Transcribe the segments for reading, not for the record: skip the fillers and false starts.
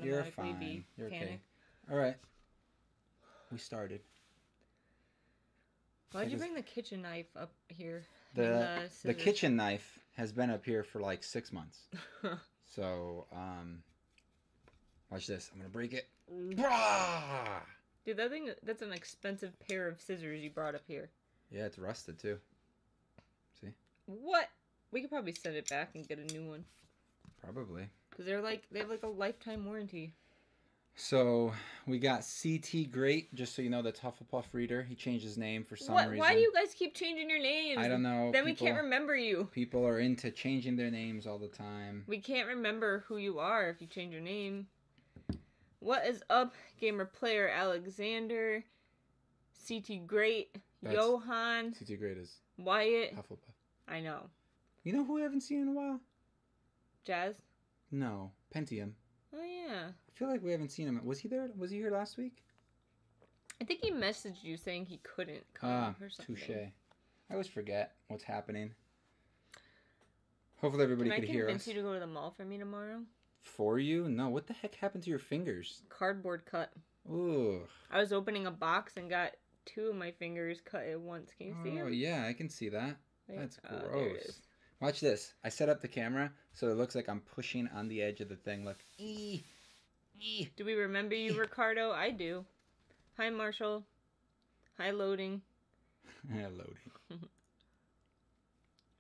automatically be panicked. Okay. All right. We started. Why'd you bring the kitchen knife up here? The kitchen knife has been up here for like 6 months. So, watch this. I'm gonna break it. Dude, that's an expensive pair of scissors you brought up here. Yeah, it's rusted too. See? What? We could probably send it back and get a new one. Probably. Because they have like a lifetime warranty. So, we got CT Great, just so you know, the Hufflepuff reader. He changed his name for some reason. Why do you guys keep changing your names? I don't know. Then we can't remember you. People are into changing their names all the time. We can't remember who you are if you change your name. What is up, gamer player Alexander? CT Great, Johan. CT Great is Wyatt. Hufflepuff. I know. You know who we haven't seen in a while? Jazz? No. Pentium. Oh, yeah. I feel like we haven't seen him. Was he there? Was he here last week? I think he messaged you saying he couldn't come or something. Touche. I always forget what's happening. Hopefully everybody could hear us. Can I convince you to go to the mall for me tomorrow? For you? No. What the heck happened to your fingers? Cardboard cut. Ooh. I was opening a box and got 2 of my fingers cut at once. Can you see them? Oh, yeah. I can see that. That's gross. There it is. Watch this. I set up the camera so it looks like I'm pushing on the edge of the thing. Look. Do we remember you, Ricardo? I do. Hi, Marshall. Hi, Loading. Hi, Loading.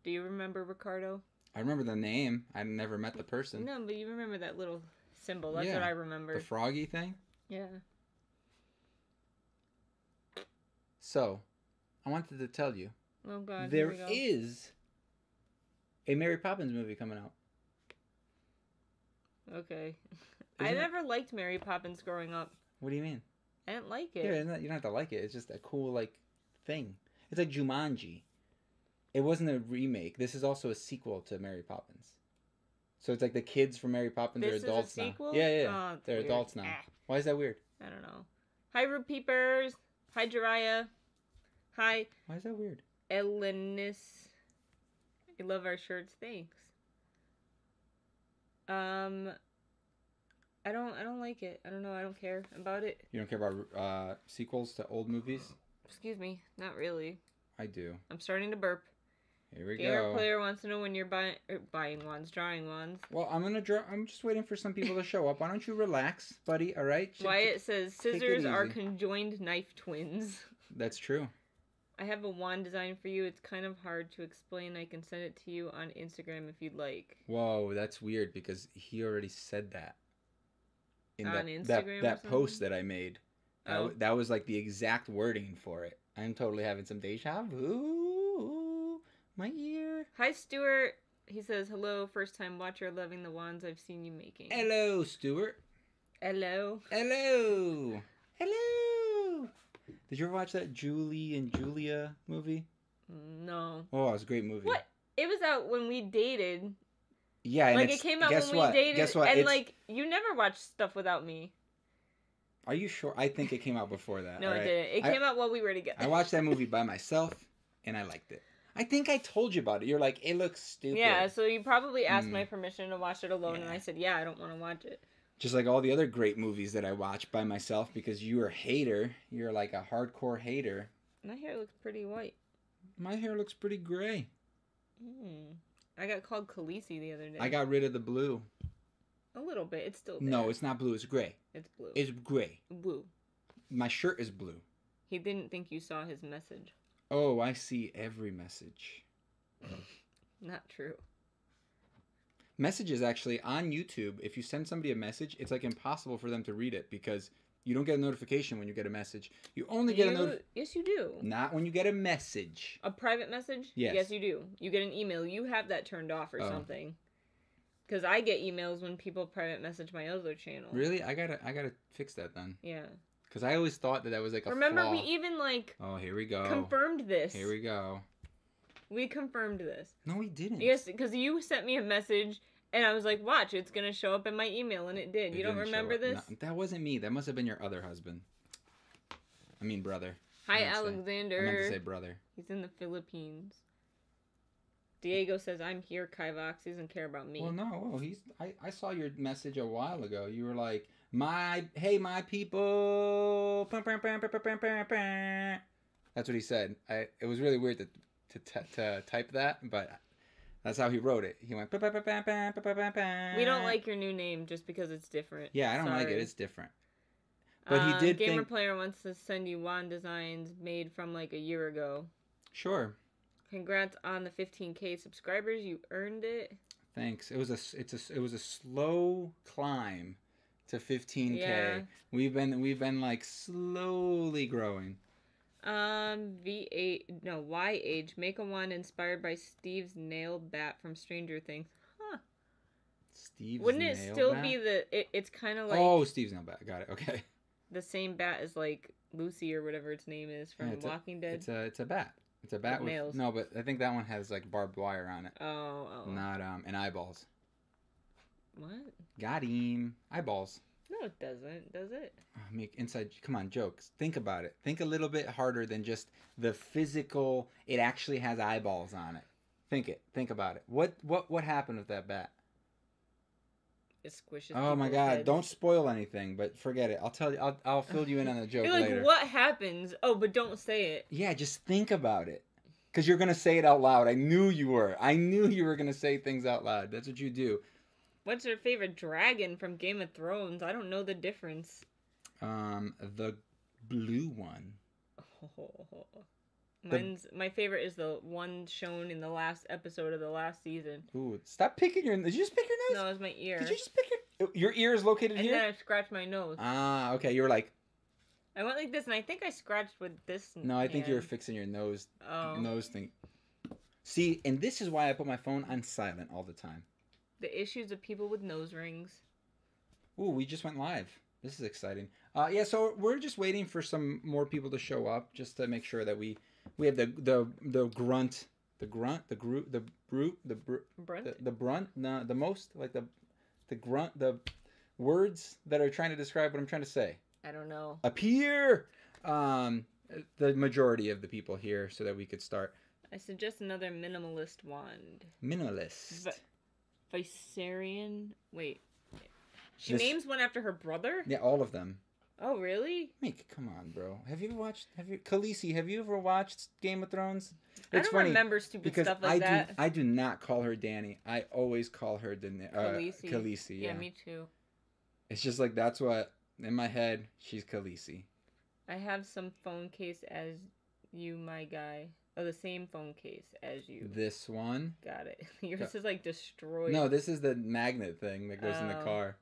Do you remember Ricardo? I remember the name. I never met the person. No, but you remember that little symbol. That's what I remember. The froggy thing? Yeah. So, I wanted to tell you. Oh, God. There is a Mary Poppins movie coming out. Okay. I never liked Mary Poppins growing up. What do you mean? I didn't like it. Yeah, you don't have to like it. It's just a cool, like, thing. It's like Jumanji. It wasn't a remake. This is also a sequel to Mary Poppins. So it's like the kids from Mary Poppins are adults now. Yeah. Oh, they're weird. adults now. Why is that weird? I don't know. Hi, Root Peepers. Hi, Jiraiya. Hi. Why is that weird? Elenis. I love our shirts. Thanks. I don't like it. I don't know. I don't care about it. You don't care about sequels to old movies? Excuse me. Not really. I do. I'm starting to burp. Here we Gamer go. Player wants to know when you're buying wands, drawing wands. Well, I'm just waiting for some people to show up. Why don't you relax, buddy? All right. Wyatt says scissors are conjoined knife twins. That's true. I have a wand design for you. It's kind of hard to explain. I can send it to you on Instagram if you'd like. Whoa, that's weird because he already said that. In on Instagram that post that I made. That was like the exact wording for it. I'm totally having some deja vu. My ear. Hi, Stuart. He says, hello, first time watcher, loving the wands I've seen you making. Hello, Stuart. Hello. Hello. Hello. Did you ever watch that Julie and Julia movie? No. Oh, it was a great movie. What? It was out when we dated. Yeah, and like it came out when we dated. Guess what? And like you never watched stuff without me. Are you sure? I think it came out before that. No, it didn't. It came out while we were together. I watched that movie by myself, and I liked it. I think I told you about it. You're like, it looks stupid. Yeah, so you probably asked my permission to watch it alone, and I said, yeah, I don't want to watch it. Just like all the other great movies that I watch by myself, because you're a hater. You're like a hardcore hater. My hair looks pretty white. My hair looks pretty gray. I got called Khaleesi the other day. I got rid of the blue. A little bit. It's still there. No, it's not blue. It's gray. It's blue. It's gray. Blue. My shirt is blue. He didn't think you saw his message. Oh, I see every message. Not true. Messages actually on YouTube, if you send somebody a message, it's like impossible for them to read it because you don't get a notification when you get a message. You only get a notification. Yes, you do. Not when you get a message. A private message? Yes. Yes, you do. You get an email. You have that turned off or something. Because I get emails when people private message my other channel. Really? I gotta fix that then. Yeah. Because I always thought that was like a Remember, flaw. we even like... Oh, here we go. Confirmed this. Here we go. We confirmed this. No, we didn't. Yes, because you sent me a message, and I was like, watch, it's going to show up in my email, and it did. You don't remember this? No, that wasn't me. That must have been your other husband. I mean, brother. Hi, Alexander. I meant to say brother. He's in the Philippines. Diego says, I'm here, Kivox. He doesn't care about me. Well, no. Well, I saw your message a while ago. You were like, my people. That's what he said. It was really weird to type that, but that's how he wrote it. He went. We don't like your new name just because it's different. Yeah, I don't like it. It's different. But he did Gamer Player wants to send you wand designs made from like a year ago. Sure. Congrats on the 15K subscribers. You earned it. Thanks. It was a slow climb to 15K. Yeah. We've been like slowly growing. YH. Make a wand inspired by Steve's nail bat from Stranger Things. Huh. Steve's Wouldn't it nail still bat? be it's kind of like... Oh, Steve's nail bat. Got it. Okay. The same bat as like Lucy or whatever its name is from Walking Dead. It's a bat. It's a bat with nails. No, but I think that one has like barbed wire on it. Oh. Not and eyeballs. What? Got him. Eyeballs. No, it doesn't. Does it? Make inside. Come on, jokes. Think about it. Think a little bit harder than just the physical. It actually has eyeballs on it. Think about it. What happened with that bat? It squishes. Oh my God! Heads. Don't spoil anything, but forget it. I'll tell you. I'll fill you in on the joke You're like, later. what happens? Oh, but don't say it. Yeah, just think about it, because you're gonna say it out loud. I knew you were. I knew you were gonna say things out loud. That's what you do. What's your favorite dragon from Game of Thrones? I don't know the difference. The blue one. My favorite is the one shown in the last episode of the last season. Ooh, stop picking your... Did you just pick your nose? No, it was my ear. Did you just pick your ear is located and here? And then I scratched my nose. Ah, okay. You were like... I went like this, and I think I scratched with this. No, I think you were fixing your nose thing. See, and this is why I put my phone on silent all the time. The issues of people with nose rings. Ooh, we just went live. This is exciting. Yeah, so we're just waiting for some more people to show up, just to make sure that we have the grunt, the grunt, the words that are trying to describe what I'm trying to say. I don't know. Appear. The majority of the people here, so that we could start. I suggest another minimalist wand. Minimalist. Viserion. Wait. She names one after her brother? Yeah, all of them. Oh, really? Meek, come on, bro. Khaleesi, have you ever watched Game of Thrones? It's funny remember stupid stuff like that. I do not call her Dany. I always call her Khaleesi. Yeah, me too. It's just like, that's what, in my head, she's Khaleesi. I have some phone case as you, my guy. Oh, the same phone case as you. This one? Got it. Yours is like destroyed. No, this is the magnet thing that goes in the car.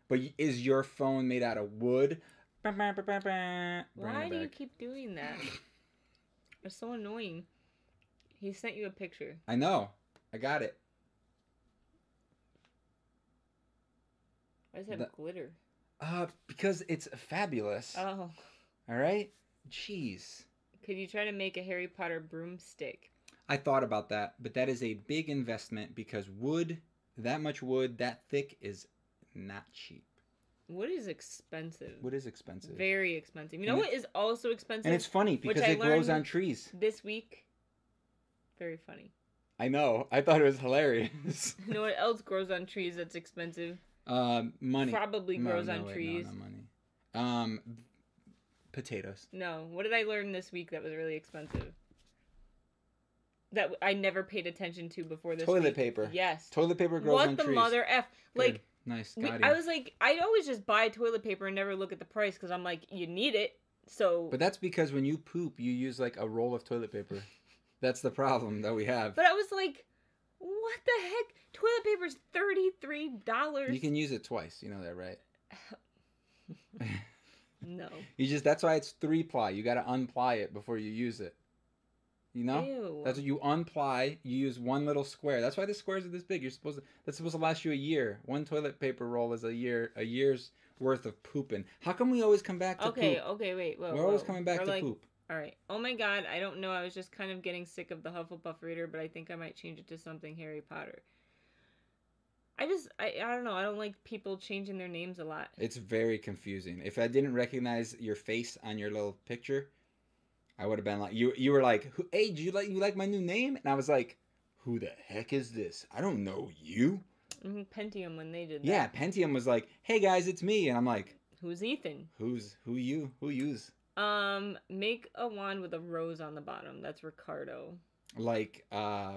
But is your phone made out of wood? Why do you keep doing that? It's so annoying. He sent you a picture. I know. I got it. Why does it have glitter? Because it's fabulous. Oh. All right? Jeez. Could you try to make a Harry Potter broomstick? I thought about that, but that is a big investment because wood, that much wood, that thick, is not cheap. Wood is expensive. Wood is expensive. Very expensive. You know what is also expensive? And it's funny because it grows on trees. This week. Very funny. I know. I thought it was hilarious. You know what else grows on trees that's expensive? Money. Probably grows on trees. No, not money. Potatoes. No. What did I learn this week that was really expensive? That I never paid attention to before this Toilet week? paper. Yes. Toilet paper grows on trees. What the mother F? Like... Good. Nice. Got I was like, I always just buy toilet paper and never look at the price because I'm like, you need it. So. But that's because when you poop, you use like a roll of toilet paper. That's the problem that we have. But I was like, what the heck? Toilet paper's $33. You can use it twice. You know that, right? No. That's why it's 3-ply. You got to unply it before you use it. You know? Ew. That's what you unply. You use one little square. That's why the squares are this big. That's supposed to last you a year. One toilet paper roll is a year's worth of pooping. How come we always come back to poop? Okay, wait. We're always coming back to poop. All right. Oh my God, I don't know. I was just kind of getting sick of the Hufflepuff reader, but I think I might change it to something Harry Potter. I don't know. I don't like people changing their names a lot. It's very confusing. If I didn't recognize your face on your little picture, I would have been like, you were like, hey, do you like my new name? And I was like, who the heck is this? I don't know you. Pentium when they did that. Yeah, Pentium was like, hey guys, it's me. And I'm like, who's Ethan? Who you? Who yous? Make a wand with a rose on the bottom. That's Ricardo. Like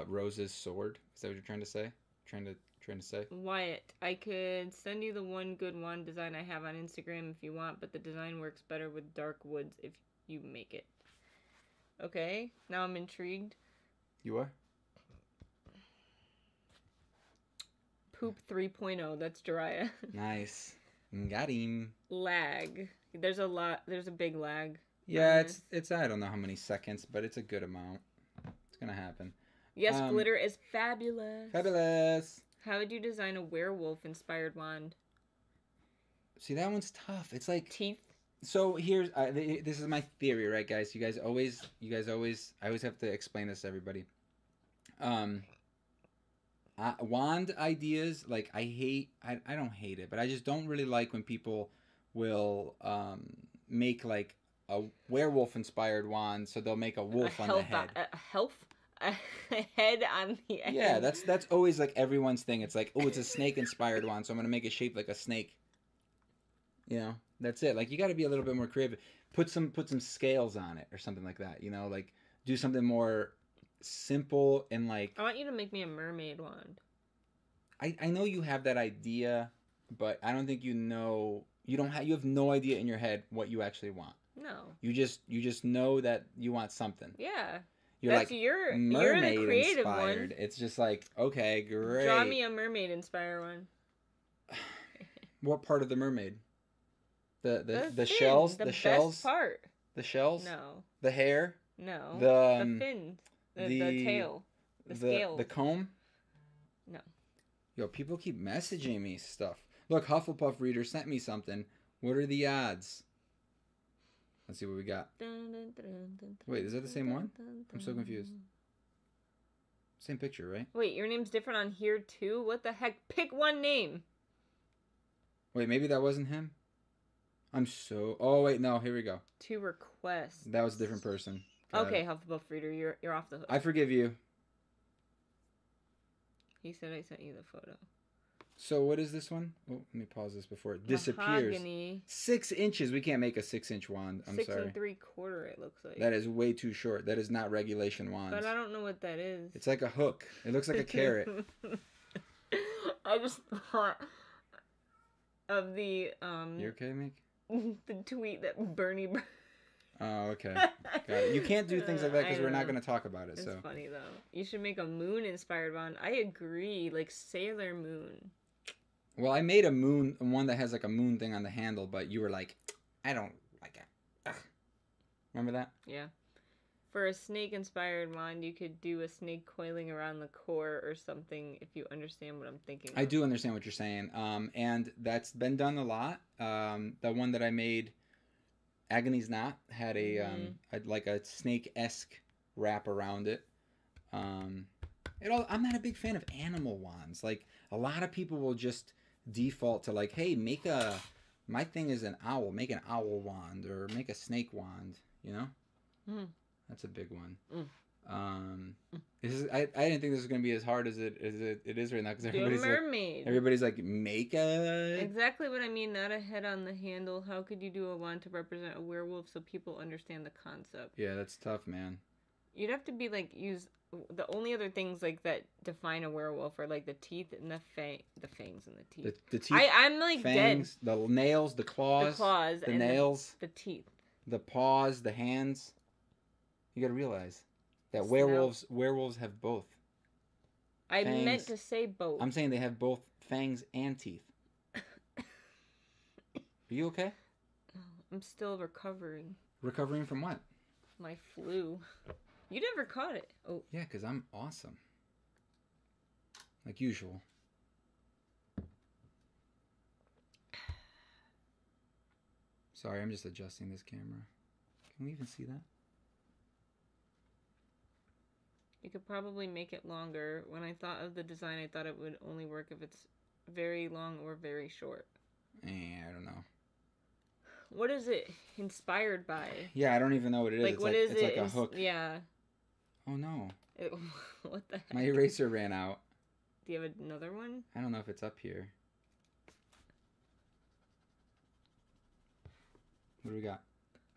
Rose's sword. Is that what you're trying to say? Trying to say? Wyatt, I could send you the one good wand design I have on Instagram if you want, but the design works better with dark woods if you make it. Okay, now I'm intrigued. You are? Poop 3.0, that's Jiraiya. Nice. Got him. Lag. There's a big lag. Yeah, it's I don't know how many seconds, but it's a good amount. It's gonna happen. Yes, glitter is fabulous. Fabulous. How would you design a werewolf-inspired wand? See, that one's tough. It's like teeth. So here's this is my theory, right, guys? I always have to explain this to everybody. Wand ideas, like I don't hate it, but I just don't really like when people will make like a werewolf-inspired wand, so they'll make a wolf on the head. A head on the end. Yeah, that's always like everyone's thing. It's like, oh, it's a snake-inspired wand, so I'm gonna make it shaped like a snake. You know, that's it. Like, you got to be a little bit more creative. Put some scales on it or something like that. You know, like do something more simple and like. I want you to make me a mermaid wand. I know you have that idea, but I don't think you know. You have no idea in your head what you actually want. No. You just know that you want something. Yeah. You're that's like you're mermaid the creative inspired. one. It's just like, okay, great. Draw me a mermaid inspired one. What part of the mermaid? The fin, shells? The shells? best part. The shells? No. The hair? No. The fin. The tail. The scale. The comb? No. Yo, people keep messaging me stuff. Look, Hufflepuff reader sent me something. What are the odds? Let's see what we got. Wait, is that the same one? I'm so confused. Same picture, right? Wait, your name's different on here too? What the heck? Pick one name. Wait, maybe that wasn't him? Oh, wait, no, here we go. 2 requests. That was a different person. Okay, Hufflepuff reader, you're off the hook. I forgive you. He said I sent you the photo. So what is this one? Oh, let me pause this before it disappears. Mahogany. 6 inches. We can't make a 6-inch wand. I'm 6 sorry. 6 3/4. It looks like. That is way too short. That is not regulation wands. But I don't know what that is. It's like a hook. It looks like a carrot. I just thought of the You okay, Mick? the tweet that Bernie. Oh, okay. Got it. You can't do things like that because we're not going to talk about it. It's so funny though. You should make a moon-inspired one. I agree, like Sailor Moon. Well, I made one that has like a moon thing on the handle, but you were like, I don't like it. Ugh. Remember that? Yeah. For a snake-inspired wand, you could do a snake coiling around the core or something. If you understand what I'm thinking. I do understand what you're saying. And that's been done a lot. The one that I made, Agony's Knot, had like a snake-esque wrap around it. I'm not a big fan of animal wands. Like, a lot of people will just default to like, hey, my thing is an owl. Make an owl wand or make a snake wand. You know, that's a big one. I didn't think this was gonna be as hard as it is right now because everybody's like, make a. Exactly what I mean. Not a head on the handle. How could you do a wand to represent a werewolf so people understand the concept? Yeah, that's tough, man. You'd have to be like the only other things like that define a werewolf are like the teeth and the fangs and the teeth. The teeth. I'm like fangs, dead. The nails, the claws, the nails, the teeth, the paws, the hands. You gotta realize that werewolves have both. I meant to say both. I'm saying they have both fangs and teeth. Are you okay? I'm still recovering. Recovering from what? My flu. You never caught it. Oh. Yeah, because I'm awesome. Like usual. Sorry, I'm just adjusting this camera. Can we even see that? You could probably make it longer. When I thought of the design, I thought it would only work if it's very long or very short. I don't know. What is it inspired by? Yeah, I don't even know what it is. Like, it's like a hook. Yeah. Oh no. What the heck? My eraser ran out. Do you have another one? I don't know if it's up here. What do we got?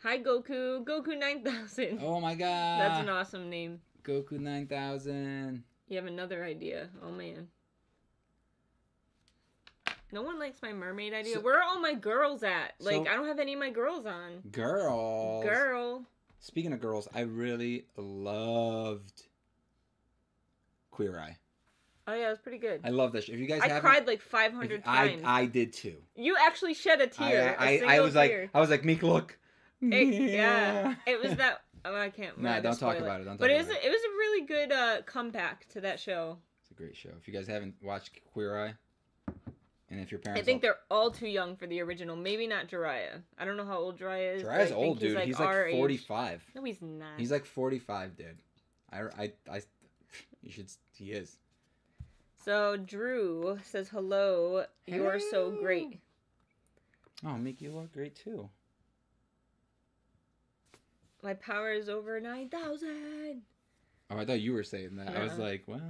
Hi, Goku. Goku 9000. Oh my god. That's an awesome name. Goku 9000. You have another idea. Oh, man. No one likes my mermaid idea. Where are all my girls at? Like, I don't have any of my girls on. Girls. Girl. Speaking of girls, I really loved Queer Eye. Oh, yeah, it was pretty good. I love that show. If you guys I cried like 500 times. I did too. You actually shed a tear. I was tear. like, Meek, look. Yeah. It was that. Oh, I can't. Nah, don't talk about it. But it was a really good comeback to that show. It's a great show. If you guys haven't watched Queer Eye, and if your parents, I think they're all too young for the original. Maybe not Jiraiya. I don't know how old Jiraiya is. Jiraiya's old, dude. He's like 45. No, he's not. He's like 45, dude. You should. He is. So Drew says hello. You're so great. Oh, Mick, you look great too. My power is over 9,000. Oh, I thought you were saying that. No. I was like, what?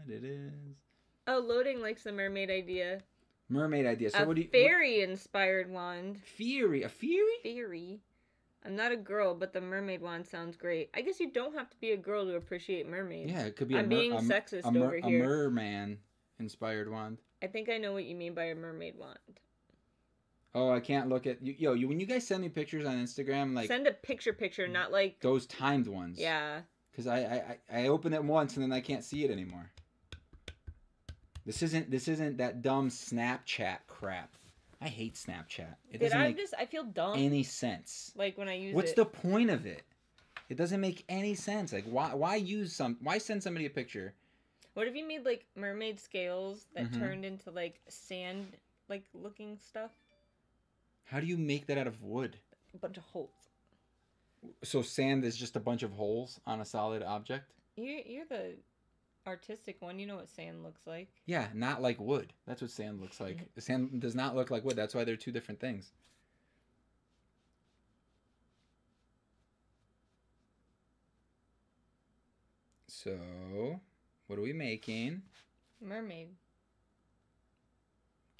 It is. Oh, Loading likes the mermaid idea. Mermaid idea. So what do you? Fairy-inspired wand. Fury. A fury? Fairy. I'm not a girl, but the mermaid wand sounds great. I guess you don't have to be a girl to appreciate mermaids. Yeah, it could be. I'm being sexist over here. A merman-inspired wand. I think I know what you mean by a mermaid wand. Oh, I can't look at you. When you guys send me pictures on Instagram, like send a picture, not like those timed ones. Yeah. Because I open it once and then I can't see it anymore. This isn't that dumb Snapchat crap. I hate Snapchat. It doesn't make I feel dumb. any sense. Like when I use What's the point of it? It doesn't make any sense. Like why send somebody a picture? What if you made like mermaid scales that turned into like sand like looking stuff? How do you make that out of wood? A bunch of holes. So sand is just a bunch of holes on a solid object? You're the artistic one. You know what sand looks like. Yeah, not like wood. That's what sand looks like. Sand does not look like wood. That's why they're two different things. So, what are we making? Mermaid.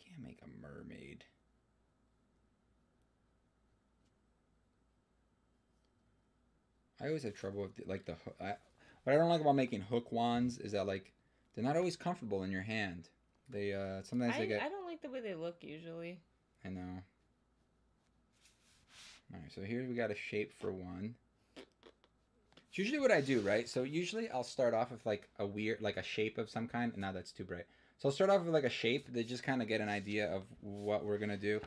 Can't make a mermaid. I always have trouble with like what I don't like about making hook wands is that like they're not always comfortable in your hand. They sometimes they get. I don't like the way they look usually. I know. All right, so here we got a shape for one. It's usually what I do, right? So usually I'll start off with like a shape of some kind. Now that's too bright. So I'll start off with like a shape that just kind of get an idea of what we're gonna do,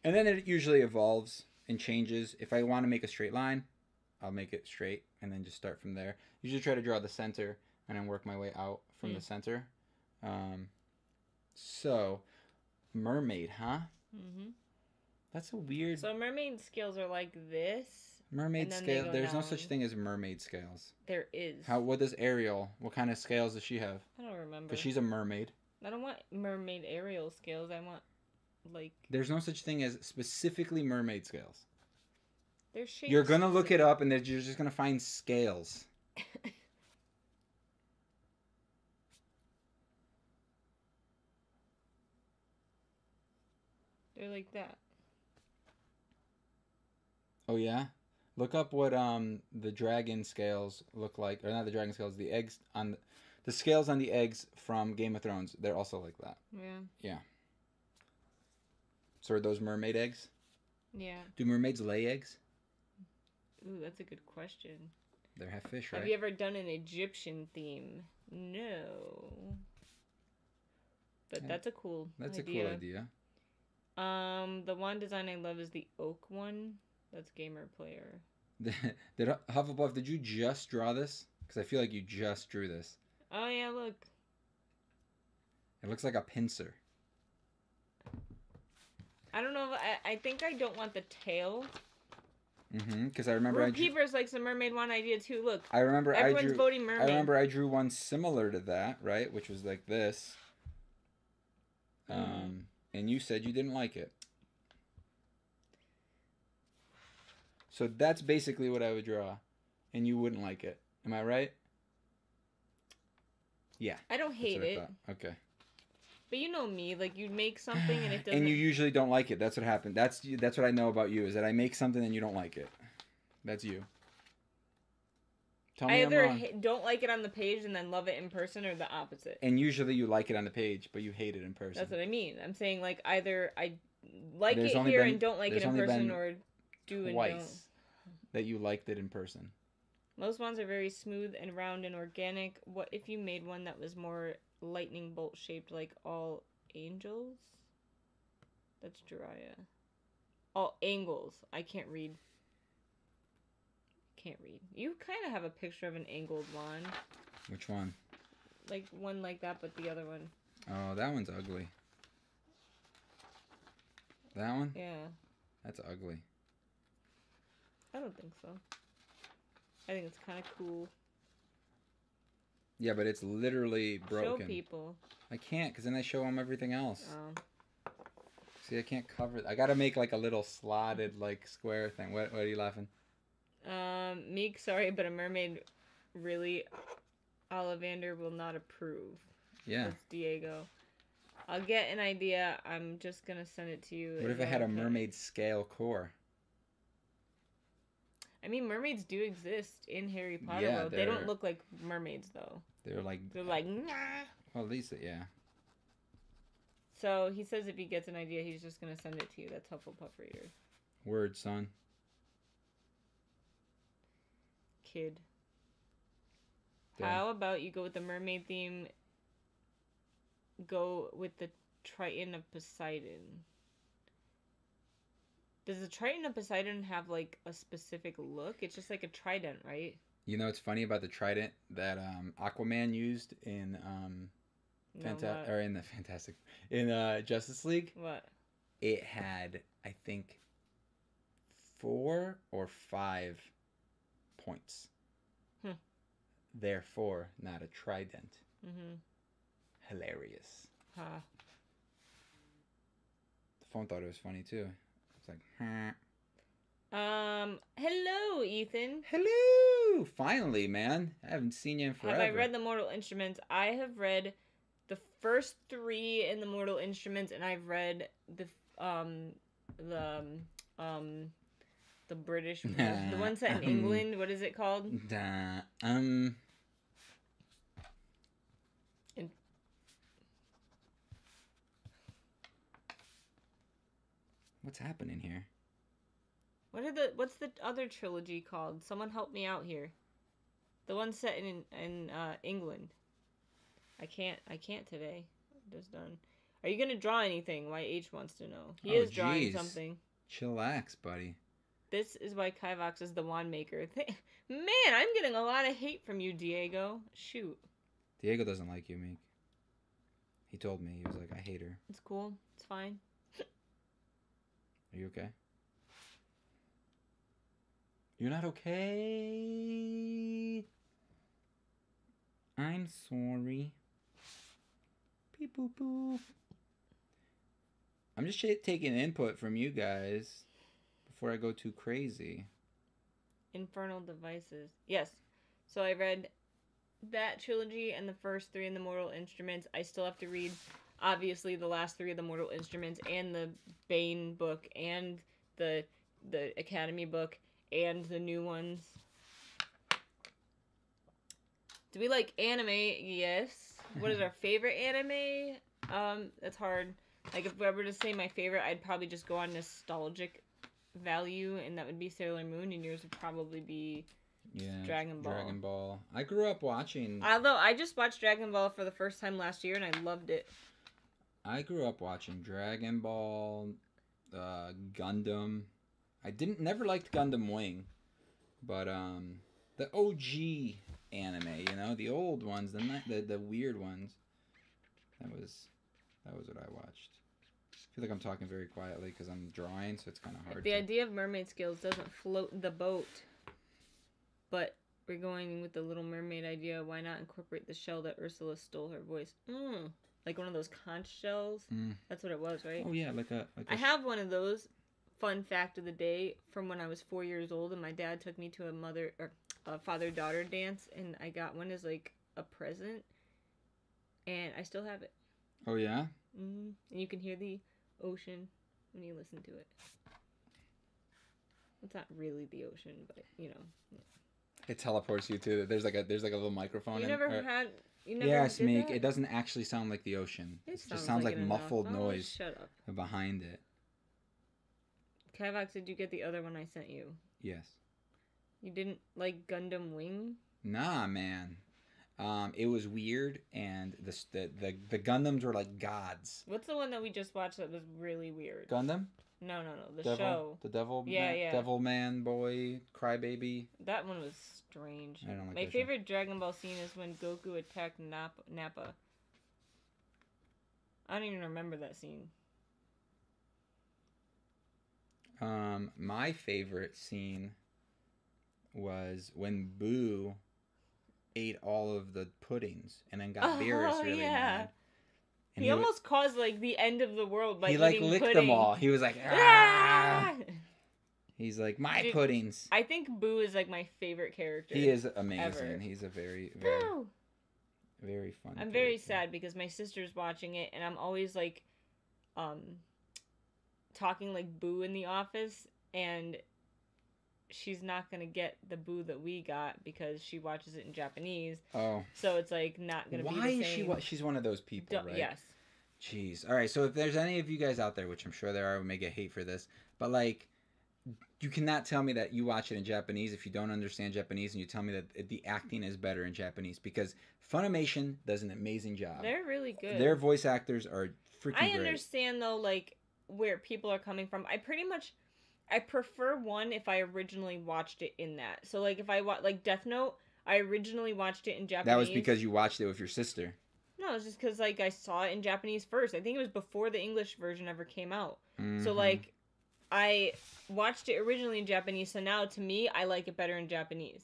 and then it usually evolves and changes. If I want to make a straight line, I'll make it straight and then just start from there. Usually try to draw the center and then work my way out from the center. So, mermaid, huh? Mm-hmm. That's a weird... So mermaid scales are like this. Mermaid scale. There's no such thing as mermaid scales. There is. What does Ariel... What kind of scales does she have? I don't remember. Because she's a mermaid. I don't want mermaid Ariel scales. I want, like... There's no such thing as specifically mermaid scales. They're shaped. You're going to look it up and you're just going to find scales. They're like that. Oh, yeah? Look up what the dragon scales look like. Or not the dragon scales, the eggs on... The scales on the eggs from Game of Thrones, they're also like that. Yeah. Yeah. So are those mermaid eggs? Yeah. Do mermaids lay eggs? Ooh, that's a good question. They're half fish, right? Have you ever done an Egyptian theme? No. But that's a cool idea. That's a cool idea. The one design I love is the oak one. That's Gamer Player. Did Hufflepuff, did you just draw this? Because I feel like you just drew this. Oh, yeah, look. It looks like a pincer. I don't know. I think I don't want the tail. Mm-hmm. Because I remember Peepers likes the mermaid one idea too. Look. I remember everyone's voting mermaid. I remember I drew one similar to that, right? Which was like this. And you said you didn't like it. So that's basically what I would draw, and you wouldn't like it. Am I right? Yeah. I don't hate it. Okay. But you know me, like you make something and it doesn't. And you usually don't like it. That's what happened. That's what I know about you is that I make something and you don't like it. That's you. Tell me I'm wrong. Don't like it on the page and then love it in person, or the opposite. And usually you like it on the page, but you hate it in person. That's what I mean. I'm saying like either I like it here and don't like it in person, or do and don't. That you liked it in person. Most ones are very smooth and round and organic. What if you made one that was more lightning bolt shaped, like all angels? That's Jiraiya. All angles. I can't read. You kind of have a picture of an angled wand. Which one? Like one like that, but the other one. Oh, that one's ugly. That one? Yeah. That's ugly. I don't think so. I think it's kind of cool. Yeah, but it's literally broken. Show people. I can't, because then I show them everything else. Oh. See, I can't cover it. I gotta make like a little slotted, like, square thing. What are you laughing? Meek, sorry, but a mermaid really Ollivander will not approve. Yeah. That's Diego. I'll get an idea. I'm just gonna send it to you. What if I had a mermaid scale core? I mean, mermaids do exist in Harry Potter world. They don't look like mermaids, though. They're like, nah. Well, at least, yeah. So he says if he gets an idea, he's just gonna send it to you. That's Hufflepuff Reader. Word, son. Kid. Damn. How about you go with the mermaid theme? Go with the Triton of Poseidon. Does the Triton of Poseidon have like a specific look? It's just like a trident, right? You know what's funny about the trident that Aquaman used in Justice League? What? It had, I think, 4 or 5 points. Therefore, not a trident. Hilarious. Huh. The phone thought it was funny too. It's like, hello, Ethan. Hello! Finally, man. I haven't seen you in forever. Have I read the Mortal Instruments? I have read the first 3 in the Mortal Instruments, and I've read the British, the one set in England. What is it called? What's happening here? What's the other trilogy called? Someone help me out here. The one set in England. I can't today. I'm just done. Are you gonna draw anything? Why H wants to know. He is drawing something. Chillax, buddy. This is why Kivox is the wand maker. Man, I'm getting a lot of hate from you, Diego. Shoot. Diego doesn't like you, Meek. He told me. He was like, I hate her. It's cool. It's fine. Are you okay? You're not okay? I'm sorry. Beep boop boop. I'm just taking input from you guys before I go too crazy. Infernal Devices. Yes. So I read that trilogy and the first 3 in the Mortal Instruments. I still have to read, obviously, the last 3 of the Mortal Instruments and the Bane book and the Academy book and the new ones. Do we like anime? Yes. What is our favorite anime? That's hard. Like, if I were to say my favorite, I'd probably just go on nostalgic value, and that would be Sailor Moon, and yours would probably be Dragon Ball. Dragon Ball. I grew up watching... Although, I just watched Dragon Ball for the first time last year, and I loved it. I grew up watching Dragon Ball, Gundam. I never liked Gundam Wing, but the OG anime, you know, the old ones, the weird ones. That was what I watched. I feel like I'm talking very quietly because I'm drawing, so it's kind of hard. The idea of mermaid scales doesn't float the boat, but we're going with the Little Mermaid idea. Why not incorporate the shell that Ursula stole her voice? Like one of those conch shells. That's what it was, right? Oh yeah, I have one of those. Fun fact of the day from when I was 4 years old, and my dad took me to a father-daughter dance, and I got one as like a present. And I still have it. Oh, yeah? And you can hear the ocean when you listen to it. It's not really the ocean, but, you know. It teleports you to... There's like a little microphone. You never had... You never yes, did Meek. that? It doesn't actually sound like the ocean. It just sounds like muffled noise shut up. behind it. Kivox, did you get the other one I sent you? Yes. You didn't like Gundam Wing? Nah, man. It was weird, and the Gundams were like gods. What's the one that we just watched that was really weird? Gundam? No. The Devil? show. The Devil? Yeah, yeah. Devil Man Boy Crybaby. That one was strange. I don't like My that favorite Dragon Ball scene is when Goku attacked Nappa. I don't even remember that scene. My favorite scene was when Boo ate all of the puddings and then got Beerus really mad. And he almost caused like the end of the world by he eating licked pudding. them all. He was like, ah! He's like, my puddings. I think Boo is like my favorite character. He is amazing. Ever. He's a very very fun. I'm very sad because my sister's watching it and I'm always like talking like Boo in the office, and she's not gonna get the Boo that we got because she watches it in Japanese. Oh. So it's like not gonna be the same. Why is she? She's one of those people, right? Yes. Jeez. All right. So if there's any of you guys out there, which I'm sure there are, who may get hate for this, but like, you cannot tell me that you watch it in Japanese if you don't understand Japanese, and you tell me that the acting is better in Japanese, because Funimation does an amazing job. They're really good. Their voice actors are freaking great. I understand though, like where people are coming from. I prefer one if I originally watched it in that. So like if I like Death Note, I originally watched it in Japanese. That was because you watched it with your sister. No, it's just because like I saw it in Japanese first. I think it was before the English version ever came out. Mm-hmm. So like I watched it originally in Japanese, so now to me I like it better in Japanese.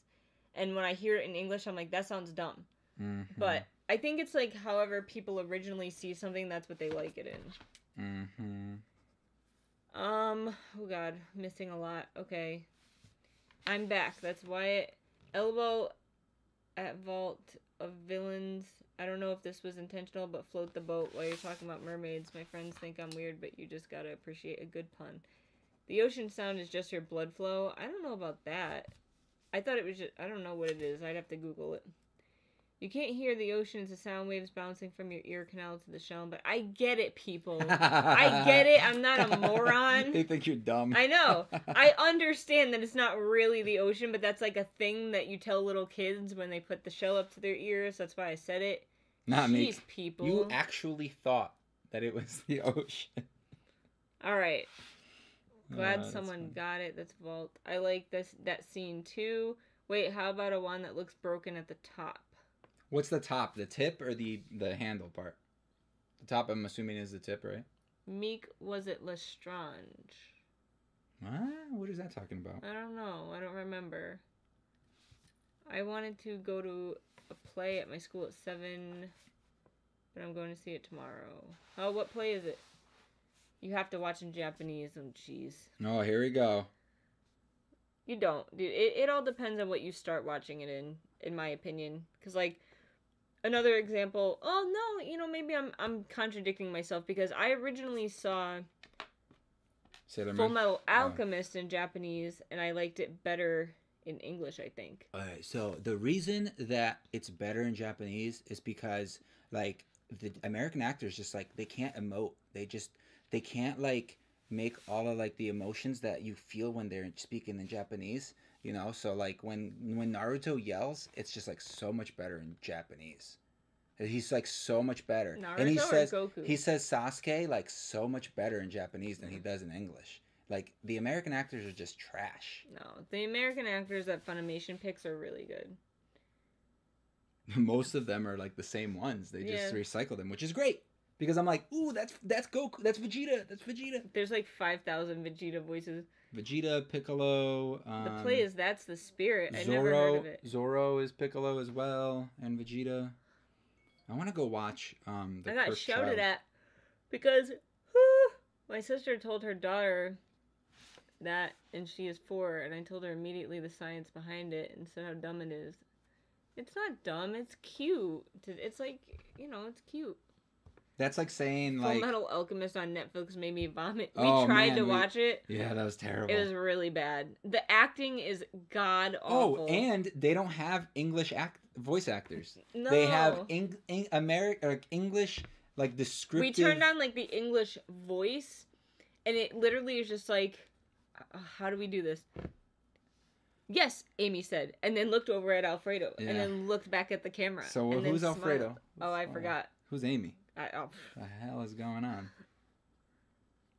And when I hear it in English, I'm like, that sounds dumb. Mm-hmm. But I think it's like however people originally see something, that's what they like it in. Mm-hmm. Oh god, missing a lot. Okay. I'm back. That's Wyatt. Elbow at Vault of Villains. I don't know if this was intentional, but float the boat while you're talking about mermaids. My friends think I'm weird, but you just gotta appreciate a good pun. The ocean sound is just your blood flow. I don't know about that. I thought it was just... I don't know what it is. I'd have to Google it. You can't hear the ocean as the sound waves bouncing from your ear canal to the shell, but I get it, people. I get it. I'm not a moron. They think you're dumb. I know. I understand that it's not really the ocean, but that's like a thing that you tell little kids when they put the shell up to their ears. That's why I said it. Not me. Jeez, people. You actually thought that it was the ocean. All right. Glad someone got it. That's Vault. I like that scene too. Wait, how about a one that looks broken at the top? What's the top? The tip or the handle part? The top, I'm assuming, is the tip, right? Meek was it Lestrange? What is that talking about? I don't know. I don't remember. I wanted to go to a play at my school at 7, but I'm going to see it tomorrow. Oh, what play is it? You have to watch in Japanese. Oh, jeez. Oh, here we go. You don't, dude. It all depends on what you start watching it in my opinion. Because, like, another example... Oh, no, maybe I'm contradicting myself, because I originally saw Full Metal Alchemist in Japanese, and I liked it better in English, I think. Alright, so the reason that it's better in Japanese is because, like, the American actors just, like, they can't emote. They can't, like, make all of, like, the emotions that you feel when they're speaking in Japanese, so, like, when Naruto yells, it's just, like, so much better in Japanese. He's, like, so much better. Naruto and Goku? He says Sasuke, like, so much better in Japanese than he does in English. Like, the American actors are just trash. No, the American actors that Funimation picks are really good. Most of them are, like, the same ones. They just recycle them, which is great. Because I'm like, ooh, that's Goku, that's Vegeta, There's like 5,000 Vegeta voices. Vegeta, Piccolo. The play is That's the Spirit. I Zoro, never heard of it. Zoro is Piccolo as well, and Vegeta. I want to go watch the I got Cursed shouted Child. at because my sister told her daughter that, and she is 4, and I told her immediately the science behind it and said how dumb it is. It's not dumb. It's cute. It's like, it's cute. That's like saying Full Metal Alchemist on Netflix made me vomit. We tried to watch it. Yeah, that was terrible. It was really bad. The acting is god awful. Oh, and they don't have English voice actors. No. They have English, like, descriptive. We turned on, like, the English voice, and it literally is just like, how do we do this? Yes, Amy said, and then looked over at Alfredo, and then looked back at the camera. So and who's Alfredo? Oh, I forgot. Who's Amy? What the hell is going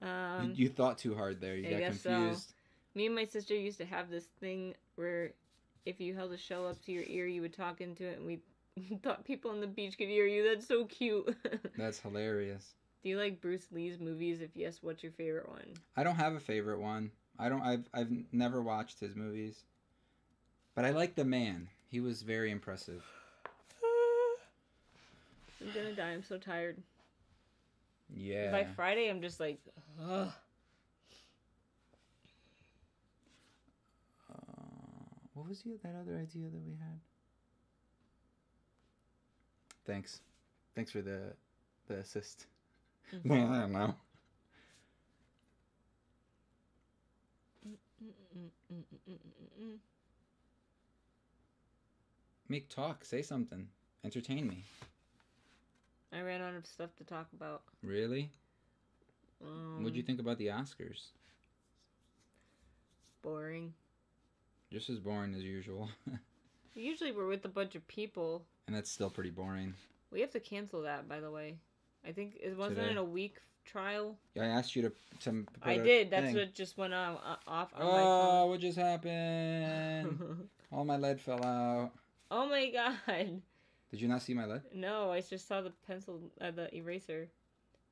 on? You thought too hard there. You got confused. So. Me and my sister used to have this thing where if you held a shell up to your ear, you would talk into it, and we thought people on the beach could hear you. That's so cute. That's hilarious. Do you like Bruce Lee's movies? If yes, what's your favorite one? I don't have a favorite one. I've never watched his movies. But I like The Man. He was very impressive. I'm gonna die. I'm so tired. Yeah. By Friday, I'm just like, ugh. What was that other idea that we had? Thanks for the assist. I don't know. Make talk. Say something. Entertain me. I ran out of stuff to talk about. Really? What'd you think about the Oscars? Boring. Just as boring as usual. Usually we're with a bunch of people. And that's still pretty boring. We have to cancel that, by the way. I think wasn't it a week trial? Yeah, I asked you to put I did. That's what just went off on my phone. Oh, what just happened? All my lead fell out. Oh my god. Did you not see my lead? No, I just saw the pencil, the eraser.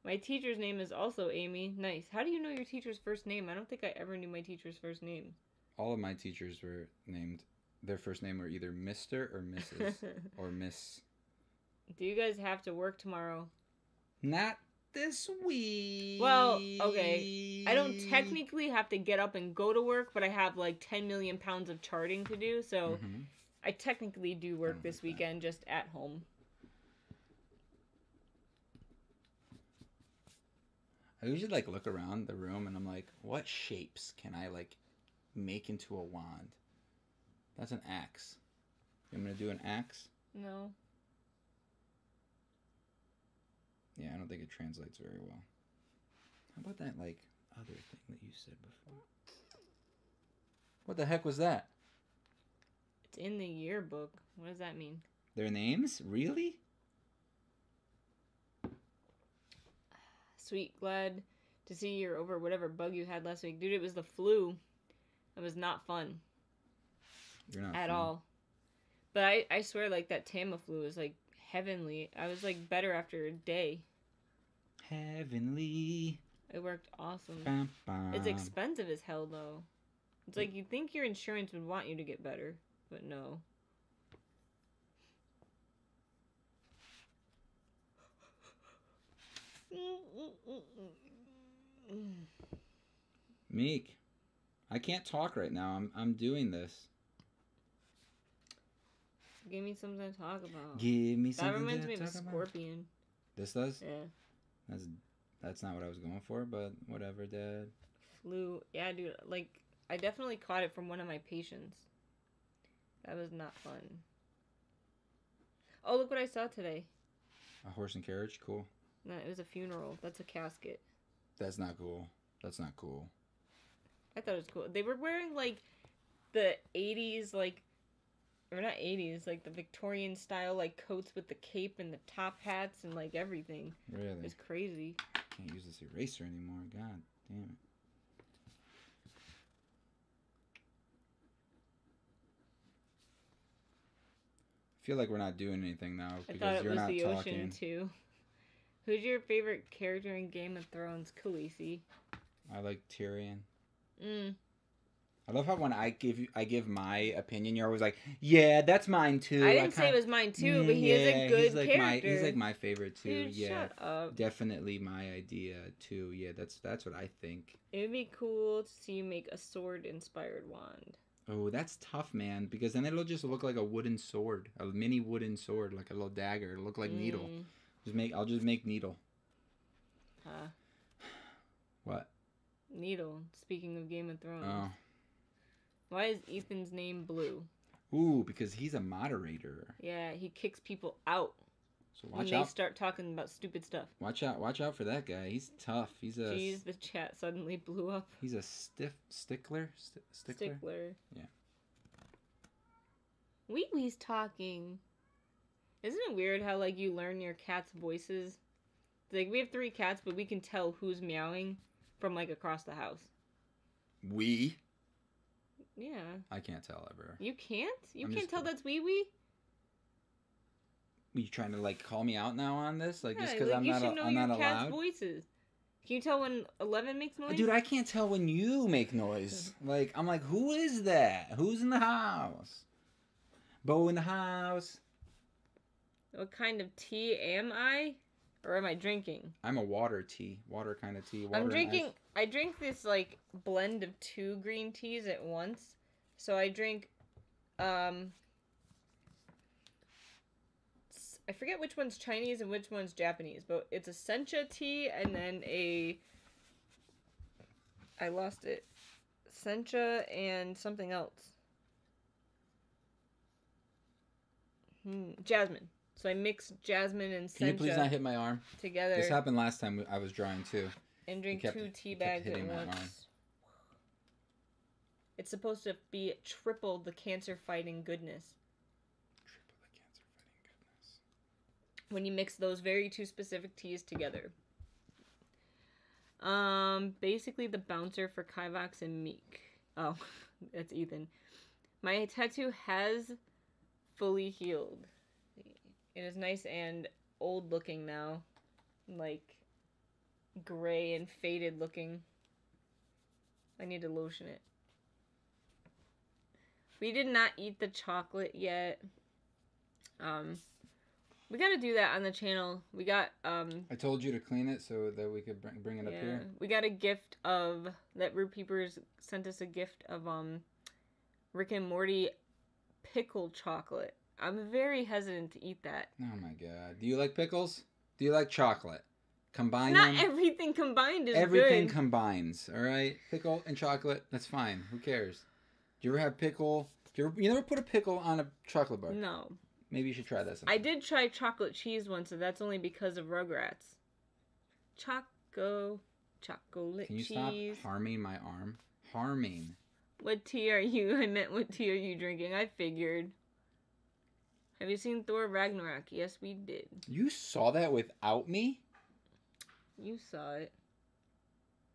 My teacher's name is also Amy. Nice. How do you know your teacher's first name? I don't think I ever knew my teacher's first name. All of my teachers were named, their first name were either Mr. or Mrs. or Miss. Do you guys have to work tomorrow? Not this week. Well, okay. I don't technically have to get up and go to work, but I have like 10 million pounds of charting to do, so I technically do work this weekend just at home. I usually like look around the room and I'm like, what shapes can I like make into a wand? That's an axe. I'm gonna do an axe? No. Yeah, I don't think it translates very well. How about that like other thing that you said before? What the heck was that? It's in the yearbook. What does that mean? Their names? Really? Sweet, glad to see you're over whatever bug you had last week. Dude, it was the flu. It was not fun. You're not at fun. all. But I swear, like, that Tamiflu is, like, heavenly. I was, like, better after a day. Heavenly. It worked awesome. Bum, bum. It's expensive as hell, though. It's like, you'd think your insurance would want you to get better. But no. Meek, I can't talk right now. I'm doing this. Give me something to talk about. Give me something to talk about. That reminds me of a scorpion. This does? Yeah. That's not what I was going for, but whatever, Dad. Flu. Yeah, dude. Like, I definitely caught it from one of my patients. That was not fun. Oh, look what I saw today. A horse and carriage? Cool. No, it was a funeral. That's a casket. That's not cool. That's not cool. I thought it was cool. They were wearing, like, the 80s, like, or not 80s, like, the Victorian style, like, coats with the cape and the top hats and, like, everything. Really? It was crazy. Can't use this eraser anymore. God damn it. I feel like we're not doing anything now because you're not talking. I thought it was the ocean, too. Who's your favorite character in Game of Thrones? Khaleesi. I like Tyrion. I love how when I give my opinion, you're always like, "Yeah, that's mine too." I didn't say it was mine too, but he is a good character. He's like my favorite too. Dude, yeah, shut up. Definitely my idea too. Yeah, that's what I think. It would be cool to see you make a sword-inspired wand. Oh, that's tough, man. Because then it'll just look like a wooden sword, a mini wooden sword, like a little dagger. It'll look like needle. I'll just make needle. What? Needle. Speaking of Game of Thrones. Oh. Why is Ethan's name Blue? Ooh, because he's a moderator. Yeah, he kicks people out. So watch when out. they start talking about stupid stuff. Watch out for that guy. He's tough. He's a. Jeez, the chat suddenly blew up. He's a stickler. Stickler. Yeah. Wee Wee's talking. Isn't it weird how like you learn your cat's voices? Like we have 3 cats, but we can tell who's meowing from like across the house. We. Yeah. I can't tell ever. You can't? You I'm can't tell that's Wee Wee? Are you trying to like call me out now on this? Like yeah, just because like, I'm not allowed? You should know your cat's voices. Can you tell when 11 makes noise? Dude, I can't tell when you make noise. Like I'm like, who is that? Who's in the house? Bo in the house. What kind of tea am I? Or am I drinking? I'm a water kind of tea. Water I'm drinking. I drink this like blend of 2 green teas at once. So I drink. I forget which one's Chinese and which one's Japanese, but it's a sencha tea and then I lost it. Sencha and something else. Jasmine. So I mix jasmine and sencha. Can you please not hit my arm? Together. This happened last time I was drawing too. And drink 2 tea bags at once. It's supposed to be triple the cancer-fighting goodness. Triple the cancer-fighting goodness. When you mix those very 2 specific teas together. Basically the bouncer for Kivox and Meek. Oh, that's Ethan. My tattoo has fully healed. It is nice and old looking now. Like gray and faded looking. I need to lotion it. We did not eat the chocolate yet. We gotta do that on the channel. We got I told you to clean it so that we could bring it up here. We got a gift of that. Root Peepers sent us a gift of Rick and Morty pickle chocolate. I'm very hesitant to eat that. Oh my god. Do you like pickles? Do you like chocolate? Combine Not them. everything combined is Everything good. combines, all right? Pickle and chocolate, that's fine. Who cares? Do you ever have pickle? You never put a pickle on a chocolate bar? No. Maybe you should try that sometime. I did try chocolate cheese once, so that's only because of Rugrats. Chocolate Can you cheese. stop harming my arm? Harming. What tea are you? I meant what tea are you drinking? I figured. Have you seen Thor Ragnarok? Yes, we did. You saw that without me? You saw it.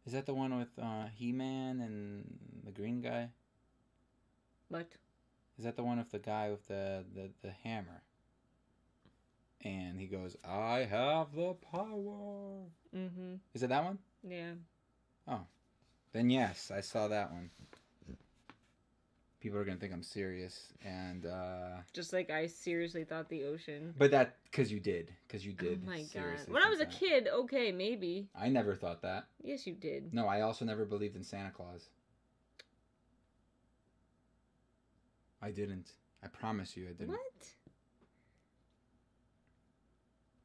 Is that the one with He-Man and the green guy? What? Is that the one with the guy with the hammer? And he goes, I have the power. Mm-hmm. Is it that one? Yeah. Oh. Then yes, I saw that one. People are going to think I'm serious. And, just like I seriously thought the ocean. But that, because you did. Because you did. Oh my god. When I was a kid, okay, maybe. I never thought that. Yes, you did. No, I also never believed in Santa Claus. I didn't. I promise you I didn't. What?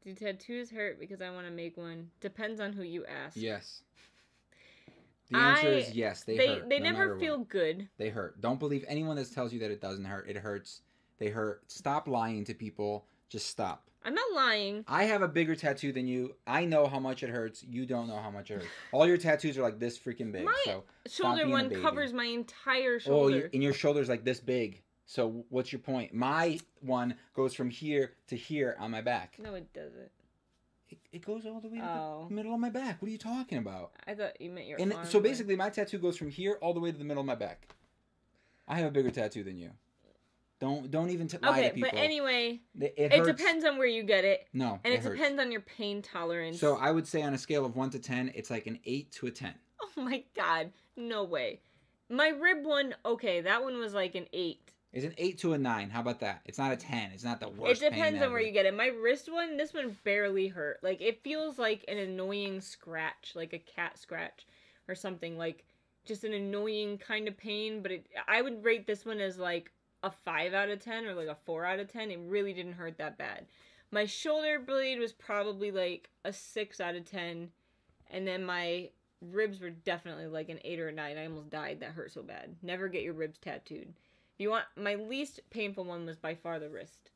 Do tattoos hurt because I want to make one? Depends on who you ask. Yes. The answer is yes, they hurt. They never feel good. They hurt. Don't believe anyone that tells you that it doesn't hurt. It hurts. They hurt. Stop lying to people. Just stop. I'm not lying. I have a bigger tattoo than you. I know how much it hurts. You don't know how much it hurts. All your tattoos are like this freaking big. My shoulder one covers my entire Oh, shoulder. and your shoulder's like this big. So what's your point? My one goes from here to here on my back. No, it doesn't. It goes all the way to the middle of my back. What are you talking about? I thought you meant your arm. So but... basically, my tattoo goes from here all the way to the middle of my back. I have a bigger tattoo than you. Don't even lie to people. But anyway, it depends on where you get it. No, and it depends on your pain tolerance. So I would say on a scale of 1 to 10, it's like an 8 to a 10. Oh my god, no way. My rib one, okay, that one was like an 8. It's an 8 to a 9. How about that? It's not a 10. It's not the worst. It depends on where you get it. My wrist one, this one barely hurt. Like, it feels like an annoying scratch, like a cat scratch or something. Like, just an annoying kind of pain, but I would rate this one as like a 5 out of 10 or like a 4 out of 10. It really didn't hurt that bad. My shoulder blade was probably like a 6 out of 10, and then my ribs were definitely like an 8 or a 9. I almost died. That hurt so bad. Never get your ribs tattooed. If you want, my least painful one was by far the wrist.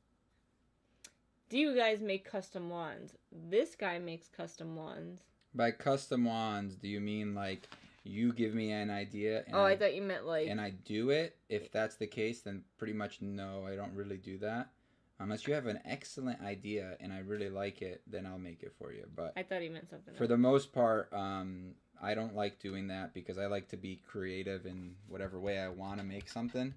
Do you guys make custom wands? This guy makes custom wands. By custom wands, do you mean like you give me an idea? And I thought you meant like... And I do it? If that's the case, then pretty much no, I don't really do that. Unless you have an excellent idea and I really like it, then I'll make it for you. But I thought he meant something for else. the most part, I don't like doing that because I like to be creative in whatever way I want to make something.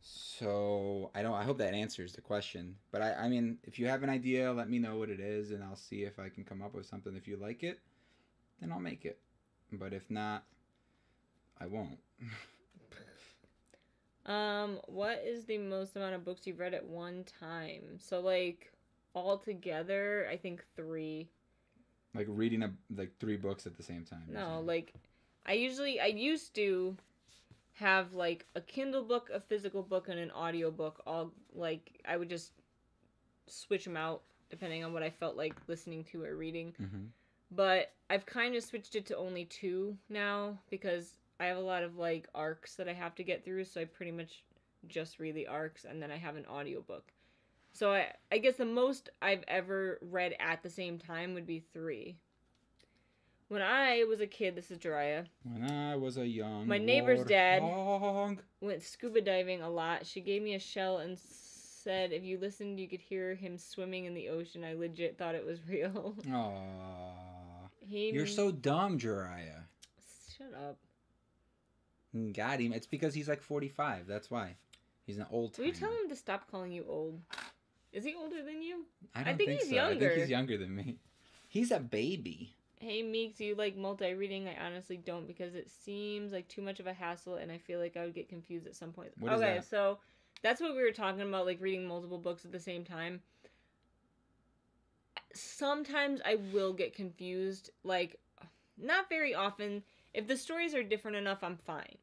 So I hope that answers the question. But I mean, if you have an idea, let me know what it is and I'll see if I can come up with something. If you like it, then I'll make it. But if not, I won't. What is the most amount of books you've read at one time? So like all together, I think 3. Like reading like 3 books at the same time. No, like I used to have like a Kindle book, a physical book, and an audio book. All like I would just switch them out depending on what I felt like listening to or reading. Mm-hmm. But I've kind of switched it to only 2 now because I have a lot of like arcs that I have to get through, so I pretty much just read the arcs and then I have an audiobook. So I guess the most I've ever read at the same time would be 3. When I was a kid, this is Jiraiya. When I was a young my neighbor's dad warthog. went scuba diving a lot. She gave me a shell and said if you listened, you could hear him swimming in the ocean. I legit thought it was real. Aww. You're so dumb, Jiraiya. Shut up. Got him. It's because he's like 45. That's why. He's an old timer. Will you tell him to stop calling you old? Is he older than you? I think he's so. Younger. I think he's younger than me. He's a baby. Hey, Meek, do you like multi-reading? I honestly don't because it seems like too much of a hassle and I feel like I would get confused at some point. What is that? So that's what we were talking about, like reading multiple books at the same time. Sometimes I will get confused, like not very often. If the stories are different enough, I'm fine.